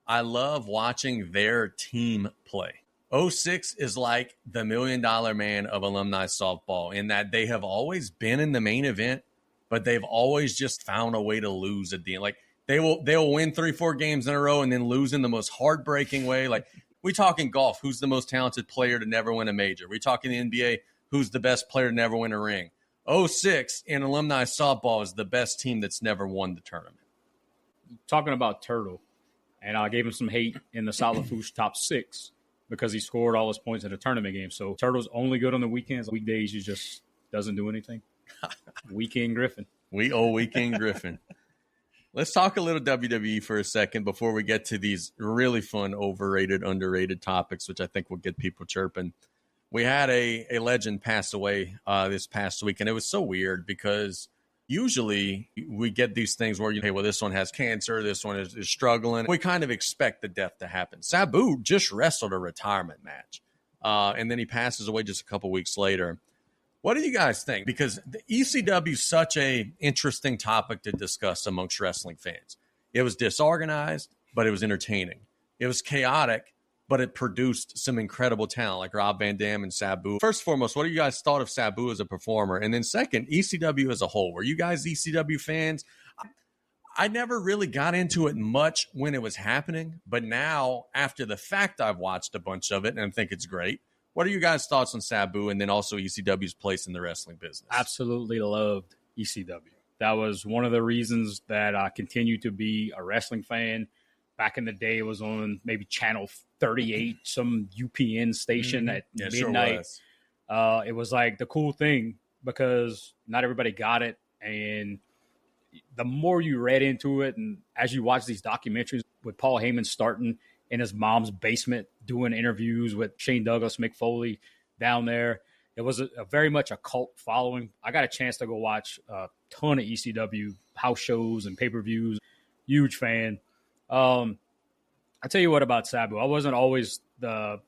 I love watching their team play. 06 is like the $1 million man of alumni softball in that they have always been in the main event, but they've always just found a way to lose at the end. Like they'll win 3-4 games in a row and then lose in the most heartbreaking way. Like we talk in golf, who's the most talented player to never win a major? We talk in the NBA, who's the best player to never win a ring? 06 in alumni softball is the best team that's never won the tournament. Talking about Turtle, and I gave him some hate in the Salafouche top 6 because he scored all his points in a tournament game. So Turtle's only good on the weekends. Weekdays, he just doesn't do anything. Weekend Griffin. We owe Weekend Griffin. Let's talk a little WWE for a second before we get to these really fun, overrated, underrated topics, which I think will get people chirping. We had a legend pass away this past week, and it was so weird because usually we get these things where hey, well, this one has cancer, this one is struggling. We kind of expect the death to happen. Sabu just wrestled a retirement match, and then he passes away just a couple weeks later. What do you guys think? Because the ECW is such a interesting topic to discuss amongst wrestling fans. It was disorganized, but it was entertaining. It was chaotic, but it produced some incredible talent like Rob Van Dam and Sabu. First and foremost, what do you guys thought of Sabu as a performer? And then second, ECW as a whole. Were you guys ECW fans? I never really got into it much when it was happening, but now after the fact, I've watched a bunch of it and I think it's great. What are you guys' thoughts on Sabu and then also ECW's place in the wrestling business? Absolutely loved ECW. That was one of the reasons that I continue to be a wrestling fan. Back in the day, it was on maybe Channel 38, some UPN station at midnight. Sure it was like the cool thing because not everybody got it. And the more you read into it, and as you watch these documentaries with Paul Heyman starting in his mom's basement doing interviews with Shane Douglas, Mick Foley down there, it was a very much a cult following. I got a chance to go watch a ton of ECW house shows and pay-per-views. Huge fan. I tell you what about Sabu. I wasn't always the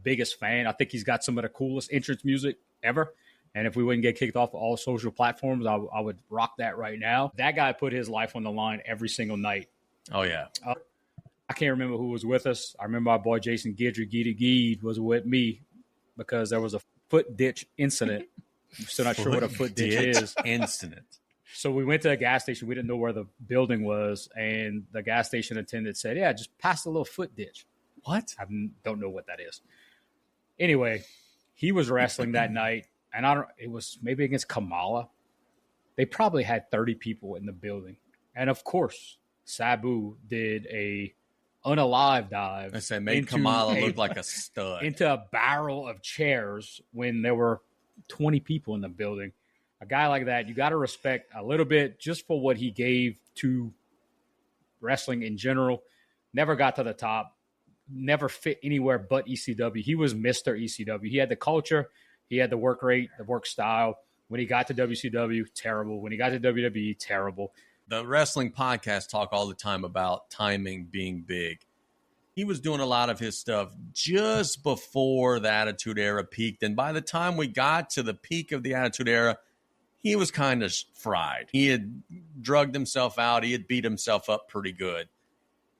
biggest fan. I think he's got some of the coolest entrance music ever. And if we wouldn't get kicked off of all social platforms, I would rock that right now. That guy put his life on the line every single night. Oh, yeah. I can't remember who was with us. I remember our boy Jason Guidry, Geedy was with me because there was a foot ditch incident. I'm still not sure what a foot ditch is. Incident. So we went to a gas station. We didn't know where the building was. And the gas station attendant said, yeah, just past a little foot ditch. What? I don't know what that is. Anyway, he was wrestling that night. And it was maybe against Kamala. They probably had 30 people in the building. And of course, Sabu did a unalive dive. I said, made Kamala look like a stud. Into a barrel of chairs when there were 20 people in the building. A guy like that, you got to respect a little bit just for what he gave to wrestling in general. Never got to the top. Never fit anywhere but ECW. He was Mr. ECW. He had the culture. He had the work rate, the work style. When he got to WCW, terrible. When he got to WWE, terrible. The wrestling podcasts talk all the time about timing being big. He was doing a lot of his stuff just before the Attitude Era peaked. And by the time we got to the peak of the Attitude Era, he was kind of fried. He had drugged himself out. He had beat himself up pretty good.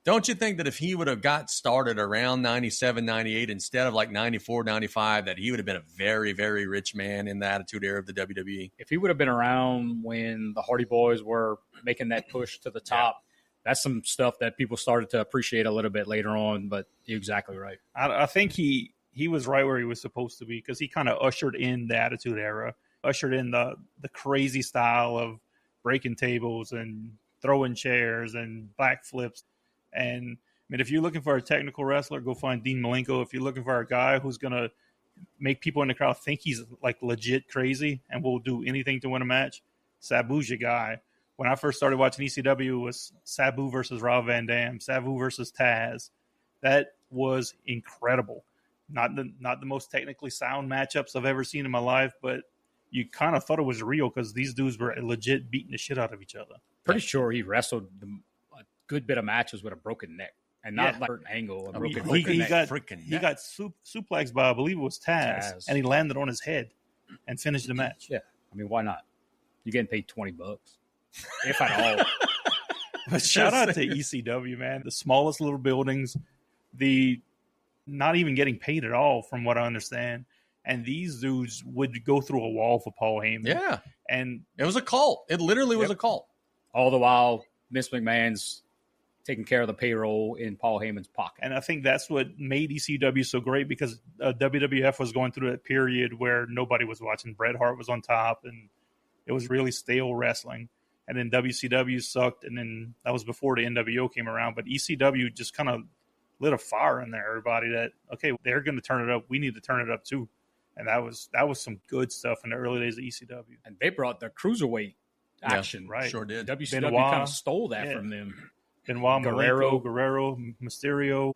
Don't you think that if he would have got started around 97, 98 instead of like 94, 95, that he would have been a very, very rich man in the Attitude Era of the WWE? If he would have been around when the Hardy Boys were making that push to the top, that's some stuff that people started to appreciate a little bit later on, but you're exactly right. I think he was right where he was supposed to be because he kind of ushered in the Attitude Era, ushered in the crazy style of breaking tables and throwing chairs and back flips. And I mean, if you're looking for a technical wrestler, go find Dean Malenko. If you're looking for a guy who's going to make people in the crowd think he's like legit crazy and will do anything to win a match, Sabu's your guy. When I first started watching ECW, it was Sabu versus Rob Van Dam, Sabu versus Taz. That was incredible. Not the most technically sound matchups I've ever seen in my life, but you kind of thought it was real because these dudes were legit beating the shit out of each other. Pretty sure he wrestled a good bit of matches with a broken neck and not like an angle. He got suplexed by, I believe it was Taz, and he landed on his head and finished the match. Yeah, I mean, why not? You're getting paid $20, if at all. But shout out to ECW, man. The smallest little buildings, the not even getting paid at all, from what I understand. And these dudes would go through a wall for Paul Heyman. Yeah. And it was a cult. It literally was a cult. All the while, Vince McMahon's taking care of the payroll in Paul Heyman's pocket. And I think that's what made ECW so great, because WWF was going through that period where nobody was watching. Bret Hart was on top, and it was really stale wrestling. And then WCW sucked, and then that was before the NWO came around. But ECW just kind of lit a fire in there, everybody, that, okay, they're going to turn it up. We need to turn it up too. And that was some good stuff in the early days of ECW. And they brought the cruiserweight action. Right. Sure did. WCW kind of stole that from them. Benoit, Guerrero, Mysterio.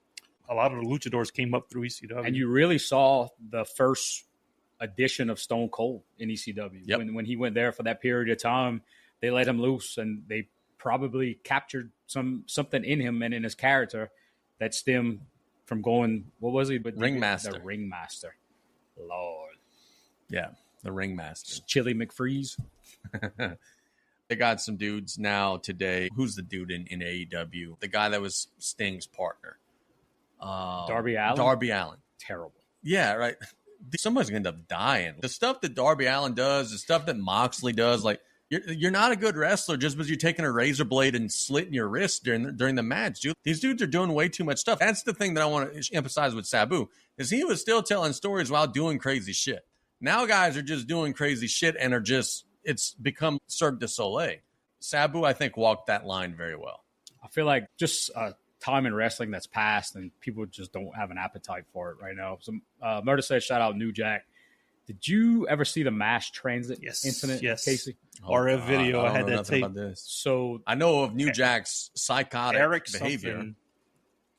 A lot of the luchadors came up through ECW. And you really saw the first edition of Stone Cold in ECW. Yep. When he went there for that period of time, they let him loose, and they probably captured something in him and in his character that stemmed from going, what was he? Ringmaster. The Ringmaster. Lord. Yeah, the Ringmaster. Chili McFreeze. They got some dudes now today. Who's the dude in AEW? The guy that was Sting's partner. Darby Allin? Darby Allin. Terrible. Yeah, right. Somebody's going to end up dying. The stuff that Darby Allin does, the stuff that Moxley does, like, you're not a good wrestler just because you're taking a razor blade and slitting your wrist during the match, dude. These dudes are doing way too much stuff. That's the thing that I want to emphasize with Sabu, is he was still telling stories while doing crazy shit. Now guys are just doing crazy shit and are just, it's become Cirque du Soleil. Sabu, I think, walked that line very well. I feel like just a time in wrestling that's passed, and people just don't have an appetite for it right now. So Murder says, shout out New Jack. Did you ever see the mass transit incident, Casey? Or a video. I had that tape. So I know of New Jack's psychotic behavior. Something.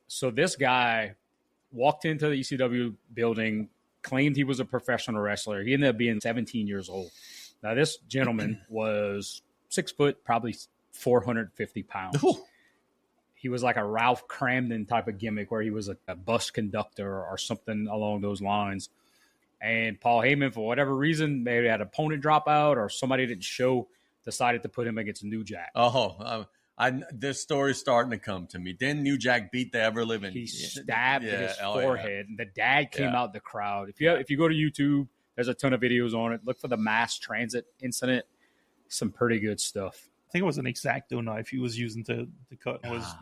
So this guy walked into the ECW building, claimed he was a professional wrestler. He ended up being 17 years old. Now, this gentleman was 6 foot, probably 450 pounds. Ooh. He was like a Ralph Cramden type of gimmick where he was a bus conductor or something along those lines. And Paul Heyman, for whatever reason, maybe had an opponent drop out or somebody didn't show, decided to put him against New Jack. This story's starting to come to me. Then New Jack beat the ever-living. He stabbed his forehead, and the dad came out the crowd. If you go to YouTube, there's a ton of videos on it. Look for the mass transit incident. Some pretty good stuff. I think it was an X-Acto knife he was using to cut.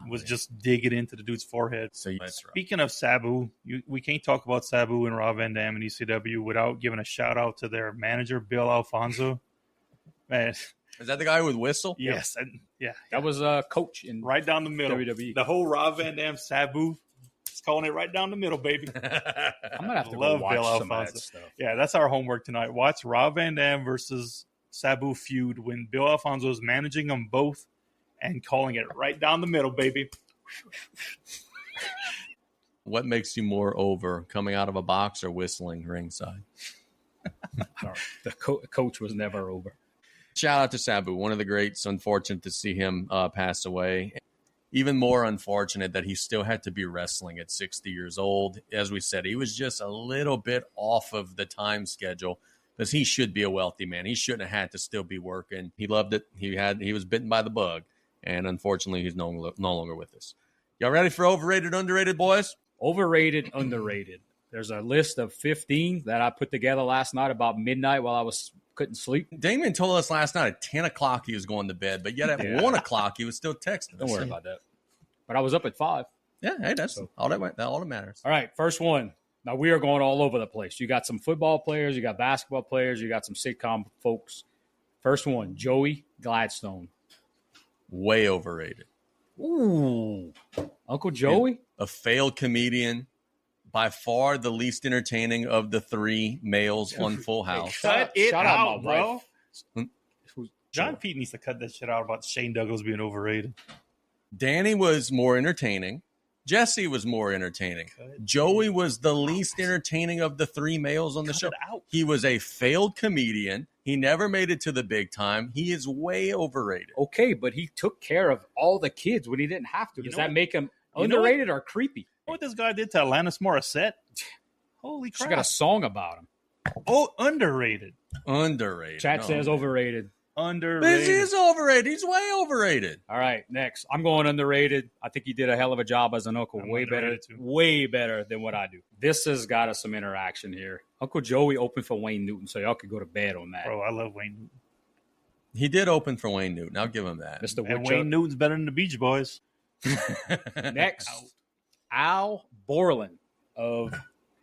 Was just digging into the dude's forehead. So speaking of Sabu, we can't talk about Sabu and Rob Van Dam and ECW without giving a shout out to their manager, Bill Alfonso. Man, is that the guy with whistle? Yes, that was a coach in right down the middle. WWE. The whole Rob Van Dam Sabu, it's calling it right down the middle, baby. I'm gonna have to love go watch Bill some Alfonso. of that stuff. Yeah, that's our homework tonight. Watch Rob Van Dam versus Sabu feud when Bill Alfonso is managing them both and calling it right down the middle, baby. What makes you more over, coming out of a box or whistling ringside? The coach was never over. shout out to Sabu, one of the greats. Unfortunate to see him pass away. Even more unfortunate that he still had to be wrestling at 60 years old. As we said, he was just a little bit off of the time schedule because he should be a wealthy man. He shouldn't have had to still be working. He loved it. He was bitten by the bug, and unfortunately, he's no longer with us. Y'all ready for overrated, underrated, boys? Overrated, underrated. There's a list of 15 that I put together last night about midnight while I couldn't sleep. Damien told us last night at 10 o'clock he was going to bed, but yet at 1 o'clock he was still texting. Don't worry about that. But I was up at 5. Yeah, hey, that's all that matters. All right, first one. Now, we are going all over the place. You got some football players, you got basketball players, you got some sitcom folks. First one, Joey Gladstone. Way overrated. Ooh. Uncle Joey? A failed comedian. By far the least entertaining of the 3 males on Full House. Cut it Shout out, bro. wife. John Pete needs to cut that shit out about Shane Douglas being overrated. Danny was more entertaining. Jesse was more entertaining. Joey was the least entertaining of the 3 males on the show. He was a failed comedian. He never made it to the big time. He is way overrated. Okay, but he took care of all the kids when he didn't have to. Does that make him underrated or creepy? You know what this guy did to Alanis Morissette? Holy crap. She got a song about him. Oh, underrated. Underrated. Chat says overrated. Underrated. This is overrated. He's way overrated. All right, next. I'm going underrated. I think he did a hell of a job as an uncle. I'm way better than what I do. This has got us some interaction here. Uncle Joey opened for Wayne Newton, so y'all could go to bed on that. Bro, I love Wayne Newton. He did open for Wayne Newton. I'll give him that. Mr. And Wayne Newton's better than the Beach Boys. Next, Al Borland of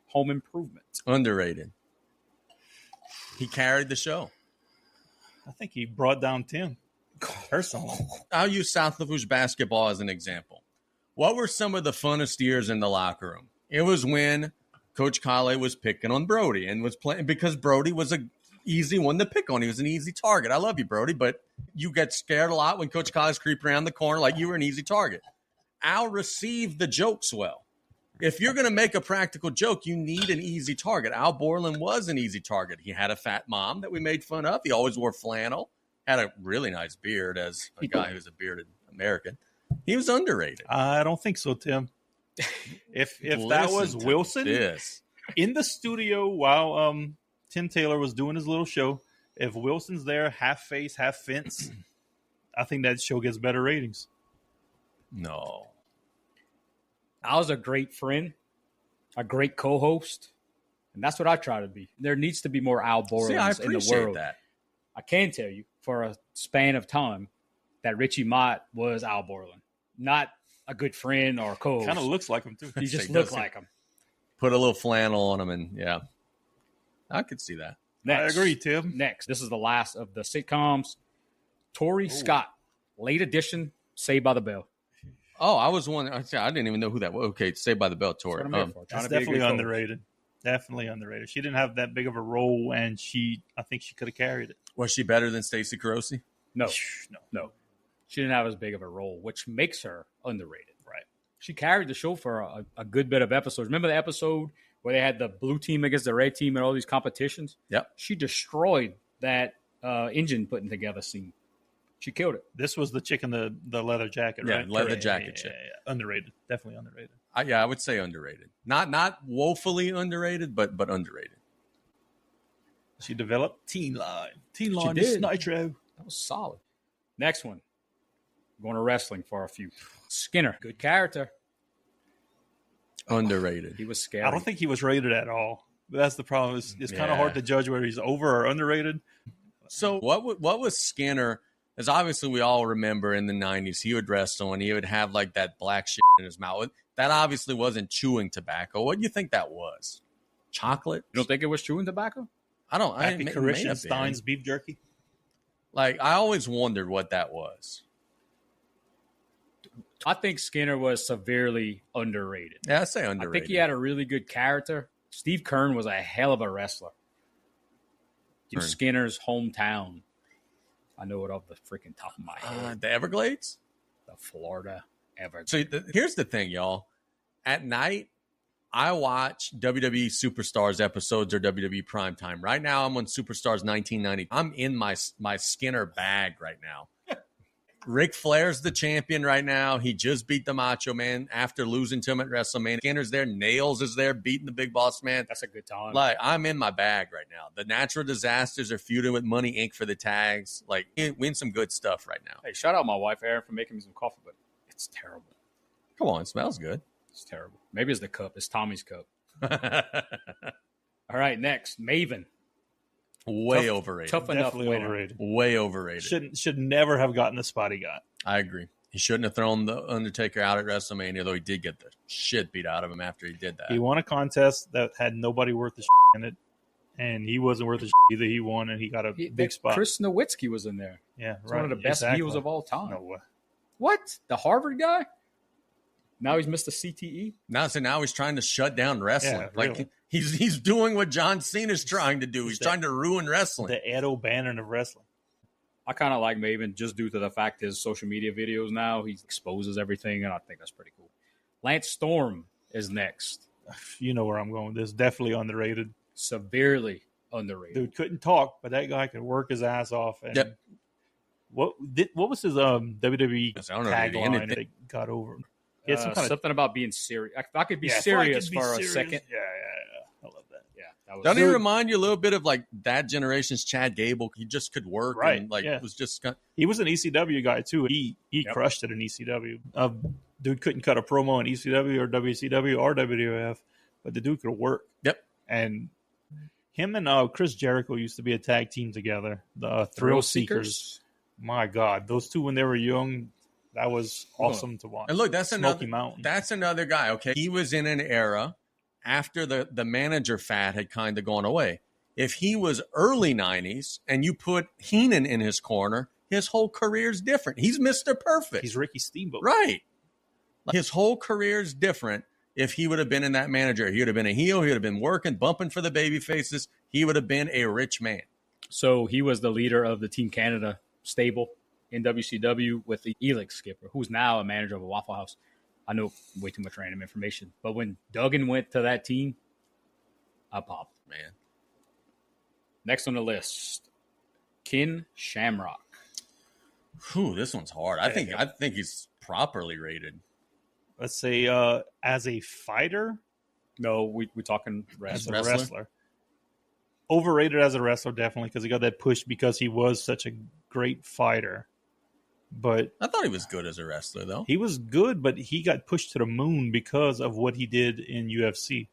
Home Improvement. Underrated. He carried the show. I think he brought down Tim personally. I'll use South Lafourche basketball as an example. What were some of the funnest years in the locker room? It was when Coach Kale was picking on Brody and was playing because Brody was an easy one to pick on. He was an easy target. I love you, Brody, but you get scared a lot when Coach Kale's creeping around the corner like you were an easy target. Al received the jokes well. If you're going to make a practical joke, you need an easy target. Al Borland was an easy target. He had a fat mom that we made fun of. He always wore flannel, had a really nice beard as a guy who's a bearded American. He was underrated. I don't think so, Tim. If that was Wilson in the studio while Tim Taylor was doing his little show, if Wilson's there, half face, half fence, I think that show gets better ratings. No. Al's a great friend, a great co-host, and that's what I try to be. There needs to be more Al Borlands in the world. That. I can tell you for a span of time that Richie Mott was Al Borland, not a good friend or co-host. Kind of looks like him too. He just looked like him. Put a little flannel on him, and yeah, I could see that. Next, I agree, Tim. Next, this is the last of the sitcoms. Tori Scott, late edition, Saved by the Bell. Oh, I was wondering. I didn't even know who that was. Okay, Saved by the Bell, Tori. That's definitely underrated. Definitely underrated. She didn't have that big of a role, and I think she could have carried it. Was she better than Stacey Carosi? No. She didn't have as big of a role, which makes her underrated. Right. She carried the show for a good bit of episodes. Remember the episode where they had the blue team against the red team and all these competitions? Yep. She destroyed that engine putting together scene. She killed it. This was the chick in the leather jacket, right? Yeah, leather jacket chick. Yeah. Underrated. Definitely underrated. I would say underrated. Not woefully underrated, but underrated. She developed Teen Line. Teen Line is Nitro. That was solid. Next one. Going to wrestling for a few. Skinner. Good character. Underrated. He was scary. I don't think he was rated at all. But that's the problem. It's kind of hard to judge whether he's over or underrated. So what was Skinner? As obviously we all remember in the 90s, he would wrestle and he would have like that black shit in his mouth. That obviously wasn't chewing tobacco. What do you think that was? Chocolate? You don't think it was chewing tobacco? I don't. Christian Stein's beef jerky. Like, I always wondered what that was. I think Skinner was severely underrated. Yeah, I say underrated. I think he had a really good character. Steve Kern was a hell of a wrestler. Skinner's hometown. I know it off the freaking top of my head. The Everglades? The Florida Everglades. So here's the thing, y'all. At night, I watch WWE Superstars episodes or WWE Primetime. Right now, I'm on Superstars 1990. I'm in my Skinner bag right now. Ric Flair's the champion right now. He just beat the Macho Man after losing to him at WrestleMania. Skinner's there. Nails is there beating the Big Boss Man. That's a good time. Like, I'm in my bag right now. The Natural Disasters are feuding with Money Inc. for the tags. Like, we in some good stuff right now. Hey, shout out my wife, Erin, for making me some coffee, but it's terrible. Come on, it smells good. It's terrible. Maybe it's the cup. It's Tommy's cup. All right, next, Maven. Way overrated. Tough enough Definitely winner. overrated. Way overrated. Should never have gotten the spot he got. I agree. He shouldn't have thrown the Undertaker out at WrestleMania, though he did get the shit beat out of him after he did that. He won a contest that had nobody worth the in it, and he wasn't worth the either. He won, and he got a big spot. Chris Nowitzki was in there. Yeah, He's right. one of the best Exactly. heels of all time. No way. What? The Harvard guy? Now he's Mr. CTE? Now he's trying to shut down wrestling. Yeah, Like really. he's doing what John Cena's trying to do. He's trying to ruin wrestling. The Ed O'Bannon of wrestling. I kind of like Maven just due to the fact his social media videos now, he exposes everything, and I think that's pretty cool. Lance Storm is next. You know where I'm going with this. Definitely underrated. Severely underrated. Dude couldn't talk, but that guy could work his ass off. And Yep. what was his WWE I don't know if he did tagline anything. that got over? He had some kind of something about being serious. If I could be if I serious could be for serious. a second. Yeah. I love that. Yeah, that was Don't he remind you a little bit of like that generation's Chad Gable? He just could work, Right, and like yeah. it was just kind He was an ECW guy too. He Yep. crushed it in ECW. Dude couldn't cut a promo in ECW or WCW or WWF, but the dude could work. Yep. And him and Chris Jericho used to be a tag team together. The Thrill Seekers. My God, those two when they were young, that was awesome to watch. And look, that's Smoky another Mountain. That's another guy. Okay, he was in an era after the manager fad had kind of gone away. If he was early '90s and you put Heenan in his corner, his whole career's different. He's Mr. Perfect. He's Ricky Steamboat. Right. Like, his whole career's different. If he would have been in that manager, he would have been a heel. He would have been working, bumping for the baby faces. He would have been a rich man. So he was the leader of the Team Canada stable in WCW with the Elix Skipper, who's now a manager of a Waffle House. I know way too much random information. But when Duggan went to that team, I popped. Man. Next on the list, Ken Shamrock. Whew, this one's hard. I think he's properly rated. Let's say as a fighter, No, we're talking as wrestler. a wrestler. Overrated as a wrestler, definitely, because he got that push because he was such a great fighter. But I thought he was good as a wrestler, though. he was good, but he got pushed to the moon because of what he did in UFC.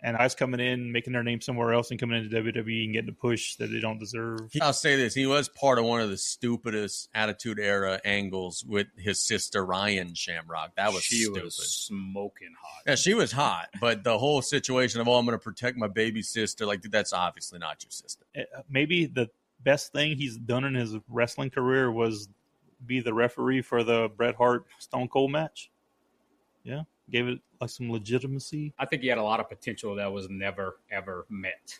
And guys coming in, making their name somewhere else and coming into WWE and getting the push that they don't deserve. I'll say this. He was part of one of the stupidest Attitude Era angles with his sister, Ryan Shamrock. That was She stupid. was smoking hot. Yeah, she was hot, but the whole situation of, I'm going to protect my baby sister, like, dude, that's obviously not your sister. Maybe the best thing he's done in his wrestling career was be the referee for the Bret Hart Stone Cold match. Yeah, gave it like some legitimacy. I think he had a lot of potential that was never, ever met.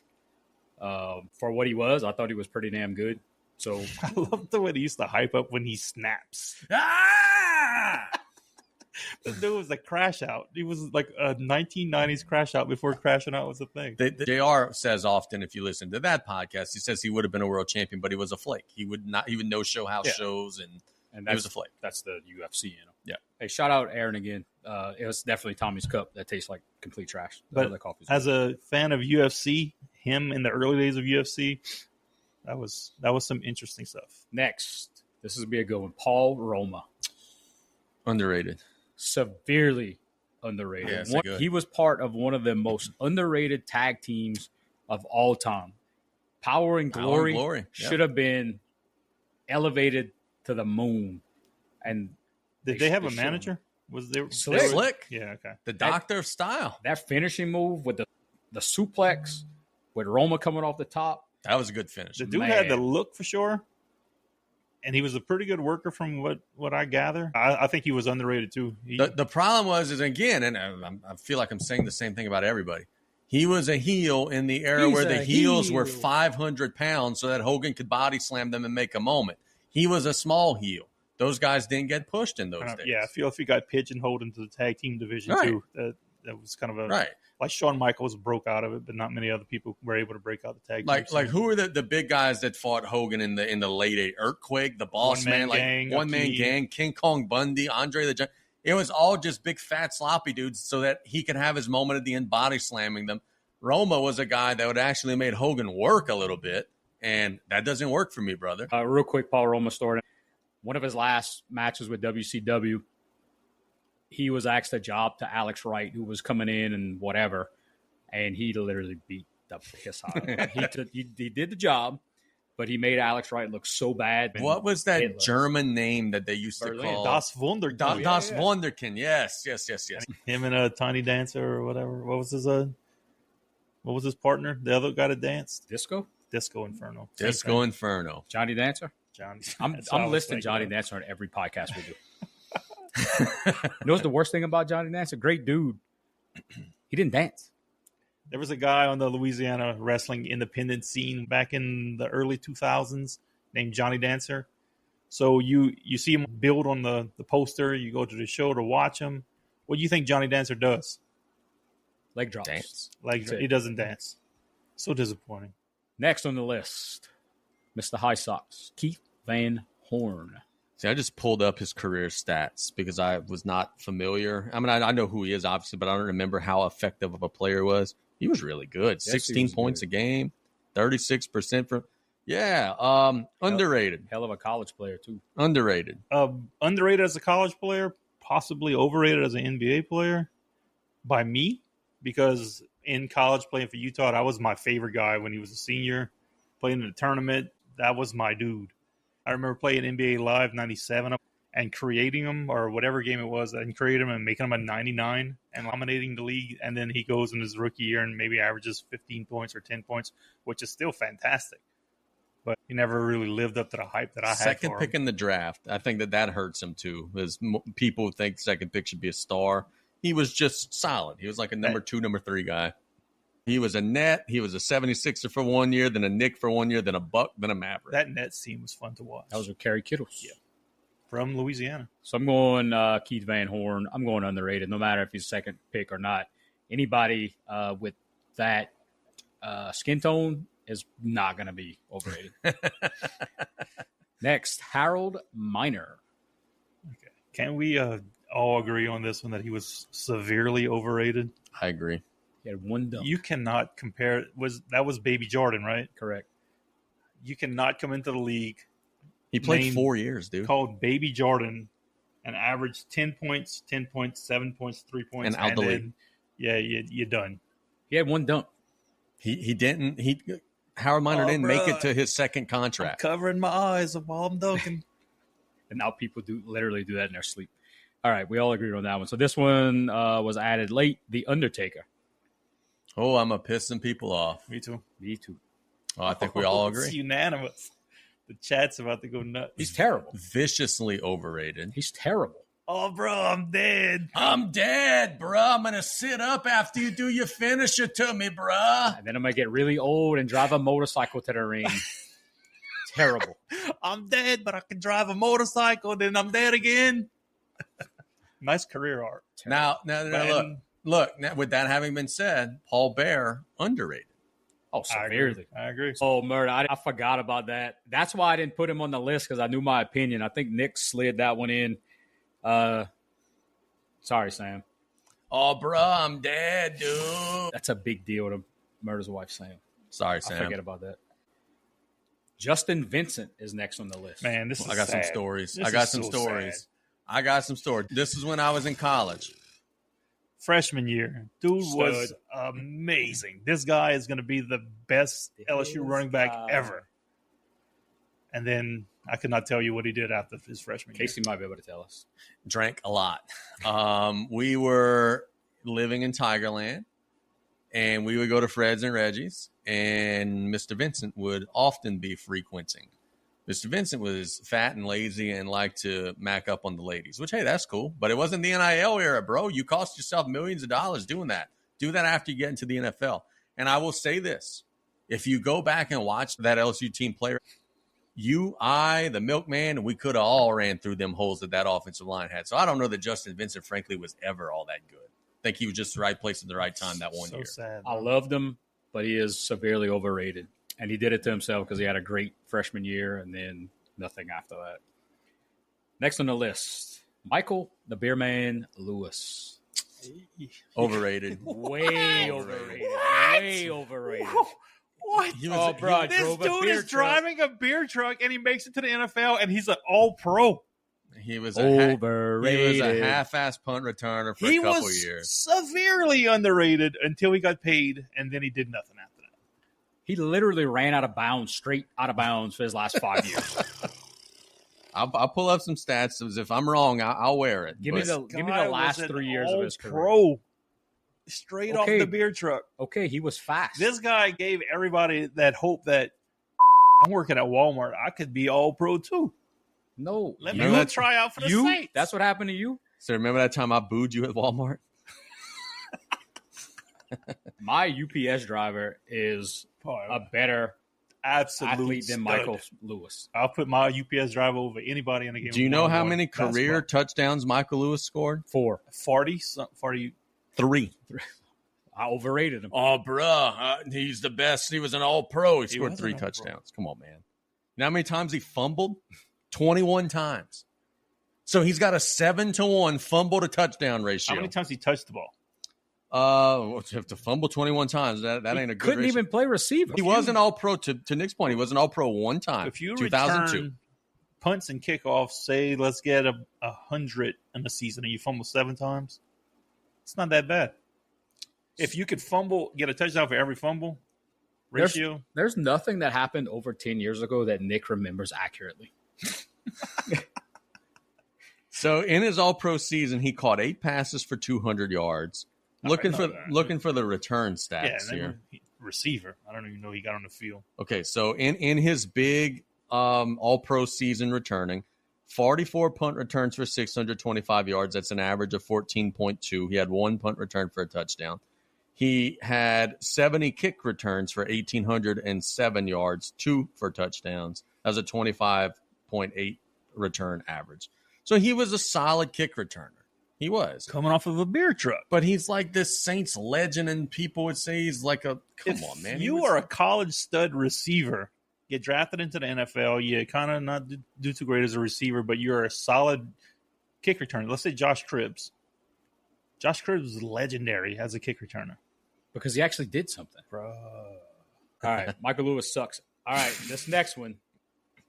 For what he was, I thought he was pretty damn good. So I love the way they used to hype up when he snaps. Ah! The dude was a crash out. He was like a 1990s crash out before crashing out was a thing. JR says often, if you listen to that podcast, he says he would have been a world champion, but he was a flake. He would no show house shows, and he was a flake. That's the UFC in him. Yeah. Hey, shout out Aaron again. It was definitely Tommy's cup that tastes like complete trash. But as a fan of UFC, him in the early days of UFC, that was some interesting stuff. Next, this is going to be a good one. Paul Roma. Underrated. Severely underrated. Yeah, he was part of one of the most underrated tag teams of all time. Power and Glory, should have been elevated to the moon. And did they have a manager? Was there Slick? Yeah, okay. The Doctor of Style. That finishing move with the suplex with Roma coming off the top. That was a good finish. The dude had the look for sure. And he was a pretty good worker from what I gather. I think he was underrated too. The problem was again, and I feel like I'm saying the same thing about everybody. He was a heel in the era where the heels were 500 pounds so that Hogan could body slam them and make a moment. He was a small heel. Those guys didn't get pushed in those days. Yeah, I feel if he got pigeonholed into the tag team division too, That was kind of a right. Like Shawn Michaels broke out of it, but not many other people were able to break out the tag. Like who are the big guys that fought Hogan in the late 80s? Earthquake, the Boss Man, like One Man Gang, King Kong Bundy, Andre the Giant. It was all just big fat sloppy dudes so that he could have his moment at the end, body slamming them. Roma was a guy that would actually made Hogan work a little bit, and that doesn't work for me, brother. Real quick, Paul Roma story. One of his last matches with WCW, he was asked a job to Alex Wright, who was coming in and whatever, and he literally beat the piss out of him. He did the job, but he made Alex Wright look so bad. What was that German name that they used to call? Das Wunderkind. Das Wunderkind. Yes. Him and a Tiny Dancer or whatever. What was his partner? The other guy that danced? Disco Inferno. Disco Inferno. Johnny Dancer? Johnny. I'm listing Johnny Dancer on every podcast we do. You know what's the worst thing about Johnny Dancer? Great dude. He didn't dance. There was a guy on the Louisiana wrestling independent scene back in the early 2000s named Johnny Dancer. So you see him build on the poster. You go to the show to watch him. What do you think Johnny Dancer does? Leg drops. Dance. He doesn't dance. So disappointing. Next on the list, Mr. High Socks, Keith Van Horn. See, I just pulled up his career stats because I was not familiar. I mean, I know who he is, obviously, but I don't remember how effective of a player he was. He was really good. Yes, 16 points good. A game, 36% from. Yeah, underrated. Hell of a college player, too. Underrated. Underrated as a college player, possibly overrated as an NBA player by me, because in college playing for Utah, that was my favorite guy when he was a senior. Playing in the tournament, that was my dude. I remember playing NBA Live 97 and creating him, or whatever game it was, and creating him and making him a 99 and dominating the league. And then he goes in his rookie year and maybe averages 15 points or 10 points, which is still fantastic. But he never really lived up to the hype that I had. Second pick in the draft. I think that hurts him too, because people think second pick should be a star. He was just solid. He was like a number 2, number 3 guy. He was a Net. He was a 76er for 1 year, then a Knick for 1 year, then a Buck, then a Maverick. That Nets team was fun to watch. That was with Kerry Kittles. Yeah. From Louisiana. So I'm going Keith Van Horn. I'm going underrated, no matter if he's second pick or not. Anybody with that skin tone is not going to be overrated. Next, Harold Miner. Okay. Can we all agree on this one that he was severely overrated? I agree. He had one dunk. You cannot compare. That was Baby Jordan, right? Correct. You cannot come into the league. He played 4 years, dude. Called Baby Jordan and averaged 10 points, 7 points, 3 points. And out the league. Yeah, you're done. He had one dunk. He didn't. Howard Miner didn't make it to his second contract. I'm covering my eyes while I'm dunking. And now people literally do that in their sleep. All right, we all agreed on that one. So this one was added late. The Undertaker. Oh, I'm pissing people off. Me too. Oh, I think we all agree. It's unanimous. The chat's about to go nuts. He's terrible. Viciously overrated. He's terrible. Oh, bro, I'm dead. I'm dead, bro. I'm going to sit up after you do your finisher to me, bro. And then I'm going to get really old and drive a motorcycle to the ring. Terrible. I'm dead, but I can drive a motorcycle, then I'm dead again. Nice career arc. Now look. Now, with that having been said, Paul Bear, underrated. Oh, severely. I agree. Oh, Murder, I forgot about that. That's why I didn't put him on the list, because I knew my opinion. I think Nick slid that one in. Sorry, Sam. Oh, bro, I'm dead, dude. That's a big deal to Murder's wife, Sam. Sorry, Sam. I forget about that. Justin Vincent is next on the list. Man, this is I got sad. some stories. This I got is some so stories. sad. I got some stories. This is when I was in college. Freshman year. Dude was amazing. This guy is going to be the best LSU running back ever. And then I could not tell you what he did after his freshman year. Casey might be able to tell us. Drank a lot. We were living in Tigerland, and we would go to Fred's and Reggie's, and Mr. Vincent would often be frequenting. Mr. Vincent was fat and lazy and liked to mac up on the ladies, which, hey, that's cool. But it wasn't the NIL era, bro. You cost yourself millions of dollars doing that. Do that after you get into the NFL. And I will say this. If you go back and watch that LSU team player, the milkman, we could have all ran through them holes that offensive line had. So I don't know that Justin Vincent, frankly, was ever all that good. think he was just the right place at the right time that one So year. sad. I loved him, but he is severely overrated. And he did it to himself because he had a great freshman year and then nothing after that. Next on the list, Michael the Beer Man Lewis. Overrated. Way overrated. Way overrated. What? Bro, This dude is driving a beer truck and he makes it to the NFL and he's an all-pro. He was Overrated. He was a half-ass punt returner for a couple years. Severely underrated until he got paid, and then he did nothing after that. He literally ran out of bounds, straight out of bounds for his last 5 years. I'll pull up some stats. If I'm wrong, I'll wear it. Give me the last 3 years of his career. Pro, straight off the beer truck. Okay, he was fast. This guy gave everybody that hope that I'm working at Walmart. I could be all pro too. No. Let me go try out for the Saints. That's what happened to you? So remember that time I booed you at Walmart? My UPS driver is a better athlete than Michael Lewis. I'll put my UPS driver over anybody in the game. Do you know how many career touchdowns Michael Lewis scored? 4. 43. I overrated him. Oh, bruh. He's the best. He was an all-pro. He scored 3 touchdowns. Come on, man. You know how many times he fumbled? 21 times. So he's got a 7-to-1 fumble to touchdown ratio. How many times he touched the ball? To fumble 21 times, that ain't a good Couldn't ratio. even play receiver. He wasn't all-pro. To Nick's point, he wasn't all-pro one time. If you 2002. return punts and kickoffs, say let's get 100 in a season and you fumble 7 times, it's not that bad. If you could get a touchdown for every fumble ratio. There's nothing that happened over 10 years ago that Nick remembers accurately. So in his all-pro season, he caught 8 passes for 200 yards. Looking for the return stats here. Receiver. I don't even know he got on the field. Okay, so in his big all-pro season returning, 44 punt returns for 625 yards. That's an average of 14.2. He had 1 punt return for a touchdown. He had 70 kick returns for 1,807 yards, 2 for touchdowns. That was a 25.8 return average. So he was a solid kick returner. He was. Coming off of a beer truck. But he's like this Saints legend, and people would say he's like come on, man. You are a college stud receiver, get drafted into the NFL, you kind of not do too great as a receiver, but you're a solid kick returner. Let's say Josh Cribbs. Josh Cribbs is legendary as a kick returner. Because he actually did something. Bro. All right, Michael Lewis sucks. All right, this next one,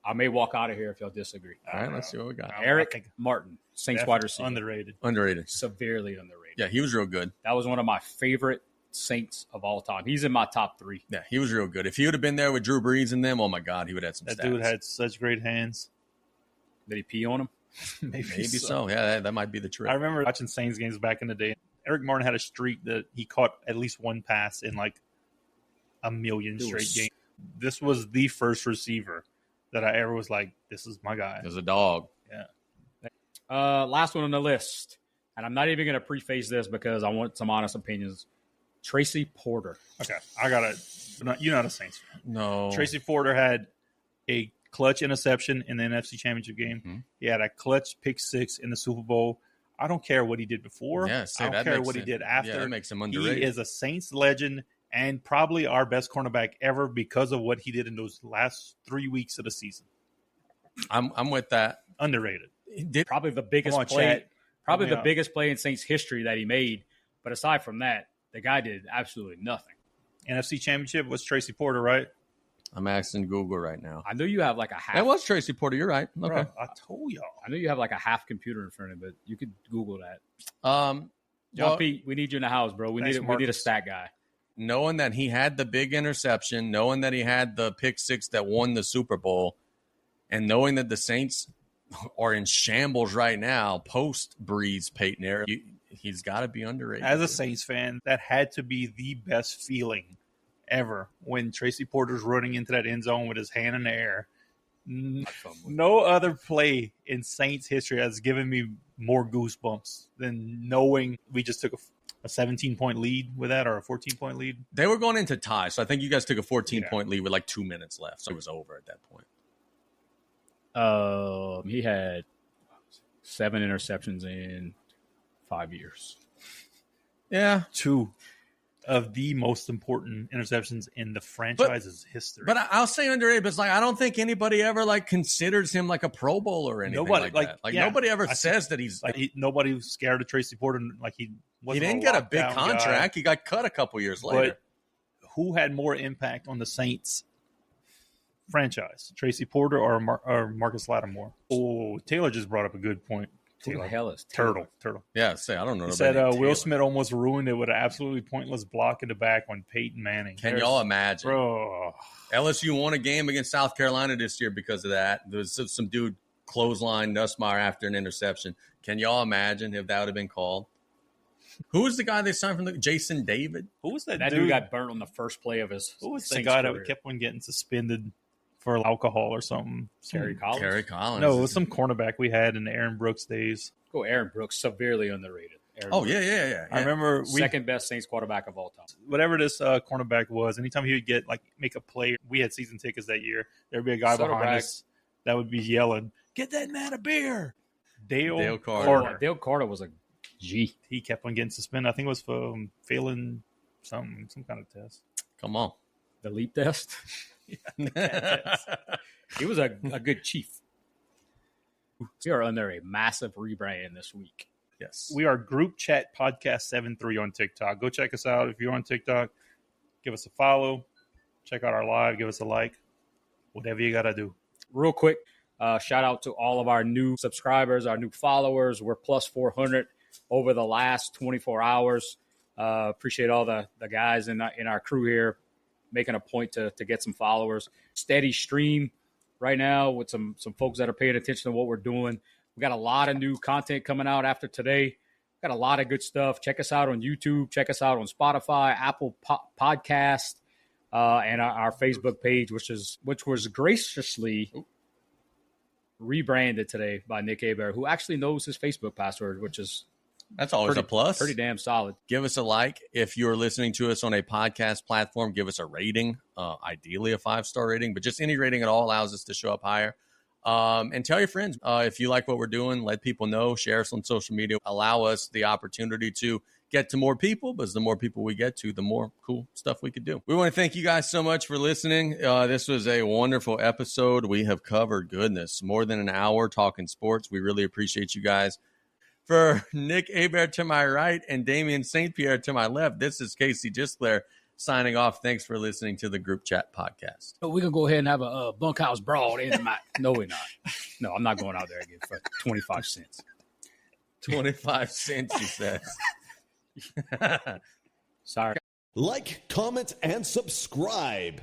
I may walk out of here if y'all disagree. All right, let's see what we got. Eric Martin, Saints wide receiver. Underrated. Severely underrated. Yeah, he was real good. That was one of my favorite Saints of all time. He's in my top 3. Yeah, he was real good. If he would have been there with Drew Brees and them, oh my God, he would have had some That stats. dude had such great hands. Did he pee on him? Maybe so. Yeah, that might be the trick. I remember watching Saints games back in the day. Eric Martin had a streak that he caught at least 1 pass in like a million straight games. This was the first receiver that I ever was like, this is my guy. As a dog. Yeah. Last one on the list, and I'm not even going to preface this because I want some honest opinions. Tracy Porter. Okay, I got it. You're not a Saints fan. No. Tracy Porter had a clutch interception in the NFC Championship game. Mm-hmm. He had a clutch pick 6 in the Super Bowl. I don't care what he did before. Yeah, I don't care what he did after. Yeah, that makes him underrated. He is a Saints legend and probably our best cornerback ever because of what he did in those last 3 weeks of the season. I'm with that. Underrated. Probably the biggest play. Probably the biggest play in Saints history that he made. But aside from that, the guy did absolutely nothing. NFC Championship was Tracy Porter, right? I'm asking Google right now. I know you have like a half. That was Tracy Porter. You're right. Okay. Bro, I told y'all. I know you have like a half computer in front of it, but you could Google that. Well, Pete, we need you in the house, bro. We need a stat guy. Knowing that he had the big interception, knowing that he had the pick 6 that won the Super Bowl, and knowing that the Saints are in shambles right now post Breeze Peyton era, he's got to be underrated. As a Saints fan, that had to be the best feeling ever when Tracy Porter's running into that end zone with his hand in the air. No other play in Saints history has given me more goosebumps than knowing we just took a 17-point lead with that, or a 14-point lead. They were going into tie, so I think you guys took a 14-point lead with like 2 minutes left, so it was over at that point. He had 7 interceptions in 5 years. Yeah. 2 of the most important interceptions in the franchise's history. But I'll say underrated, but it's like I don't think anybody ever like considers him like a Pro Bowler or anything like that. Like nobody ever says that he's like nobody was scared of Tracy Porter. Like he didn't get a big contract. He got cut a couple years later. But who had more impact on the Saints franchise, Tracy Porter or Marcus Lattimore? Oh, Taylor just brought up a good point. Who the hell is Turtle? Yeah, I don't know. He said Will Smith almost ruined it with an absolutely pointless block in the back on Peyton Manning. Can y'all imagine? Bro. LSU won a game against South Carolina this year because of that. There was some dude clothesline Nussmeier after an interception. Can y'all imagine if that would have been called? Who was the guy they signed from Jason David? Who was that dude? That dude got burnt on the first play of his Who was the Saints guy career? that kept on getting suspended for alcohol or something? Kerry Collins? No, it was some cornerback we had in the Aaron Brooks days. Oh, Aaron Brooks, severely underrated. Yeah. I remember second best Saints quarterback of all time. Whatever this cornerback was, anytime he would make a play, we had season tickets that year. There'd be a guy behind us that would be yelling, "Get that man a beer!" Dale Carter. Dale Carter was a G. He kept on getting suspended. I think it was for failing some kind of test. Come on, the leap test. He was a good chief. We are under a massive rebrand this week. Yes. We are Group Chat Podcast 73 on TikTok. Go check us out. If you're on TikTok, give us a follow. Check out our live. Give us a like. Whatever you got to do. Real quick, shout out to all of our new subscribers, our new followers. We're plus 400 over the last 24 hours. Appreciate all the guys in our crew here making a point to get some followers. Steady stream right now with some folks that are paying attention to what we're doing. We got a lot of new content coming out after today. Got a lot of good stuff. Check us out on YouTube. Check us out on Spotify, Apple Podcast, and our Facebook page, which was graciously rebranded today by Nick Hebert, who actually knows his Facebook password, that's always a plus. Pretty damn solid. Give us a like. If you're listening to us on a podcast platform, give us a rating, ideally a 5-star rating, but just any rating at all allows us to show up higher. And tell your friends if you like what we're doing, let people know, share us on social media, allow us the opportunity to get to more people, because the more people we get to, the more cool stuff we could do. We want to thank you guys so much for listening. This was a wonderful episode. We have covered, more than an hour talking sports. We really appreciate you guys. For Nick Hebert to my right and Damien St. Pierre to my left, this is Casey Gisclair signing off. Thanks for listening to the Group Chat Podcast. We can go ahead and have a bunkhouse brawl in my. No, we're not. No, I'm not going out there again for 25 cents. 25 cents, you said. Sorry. Like, comment, and subscribe.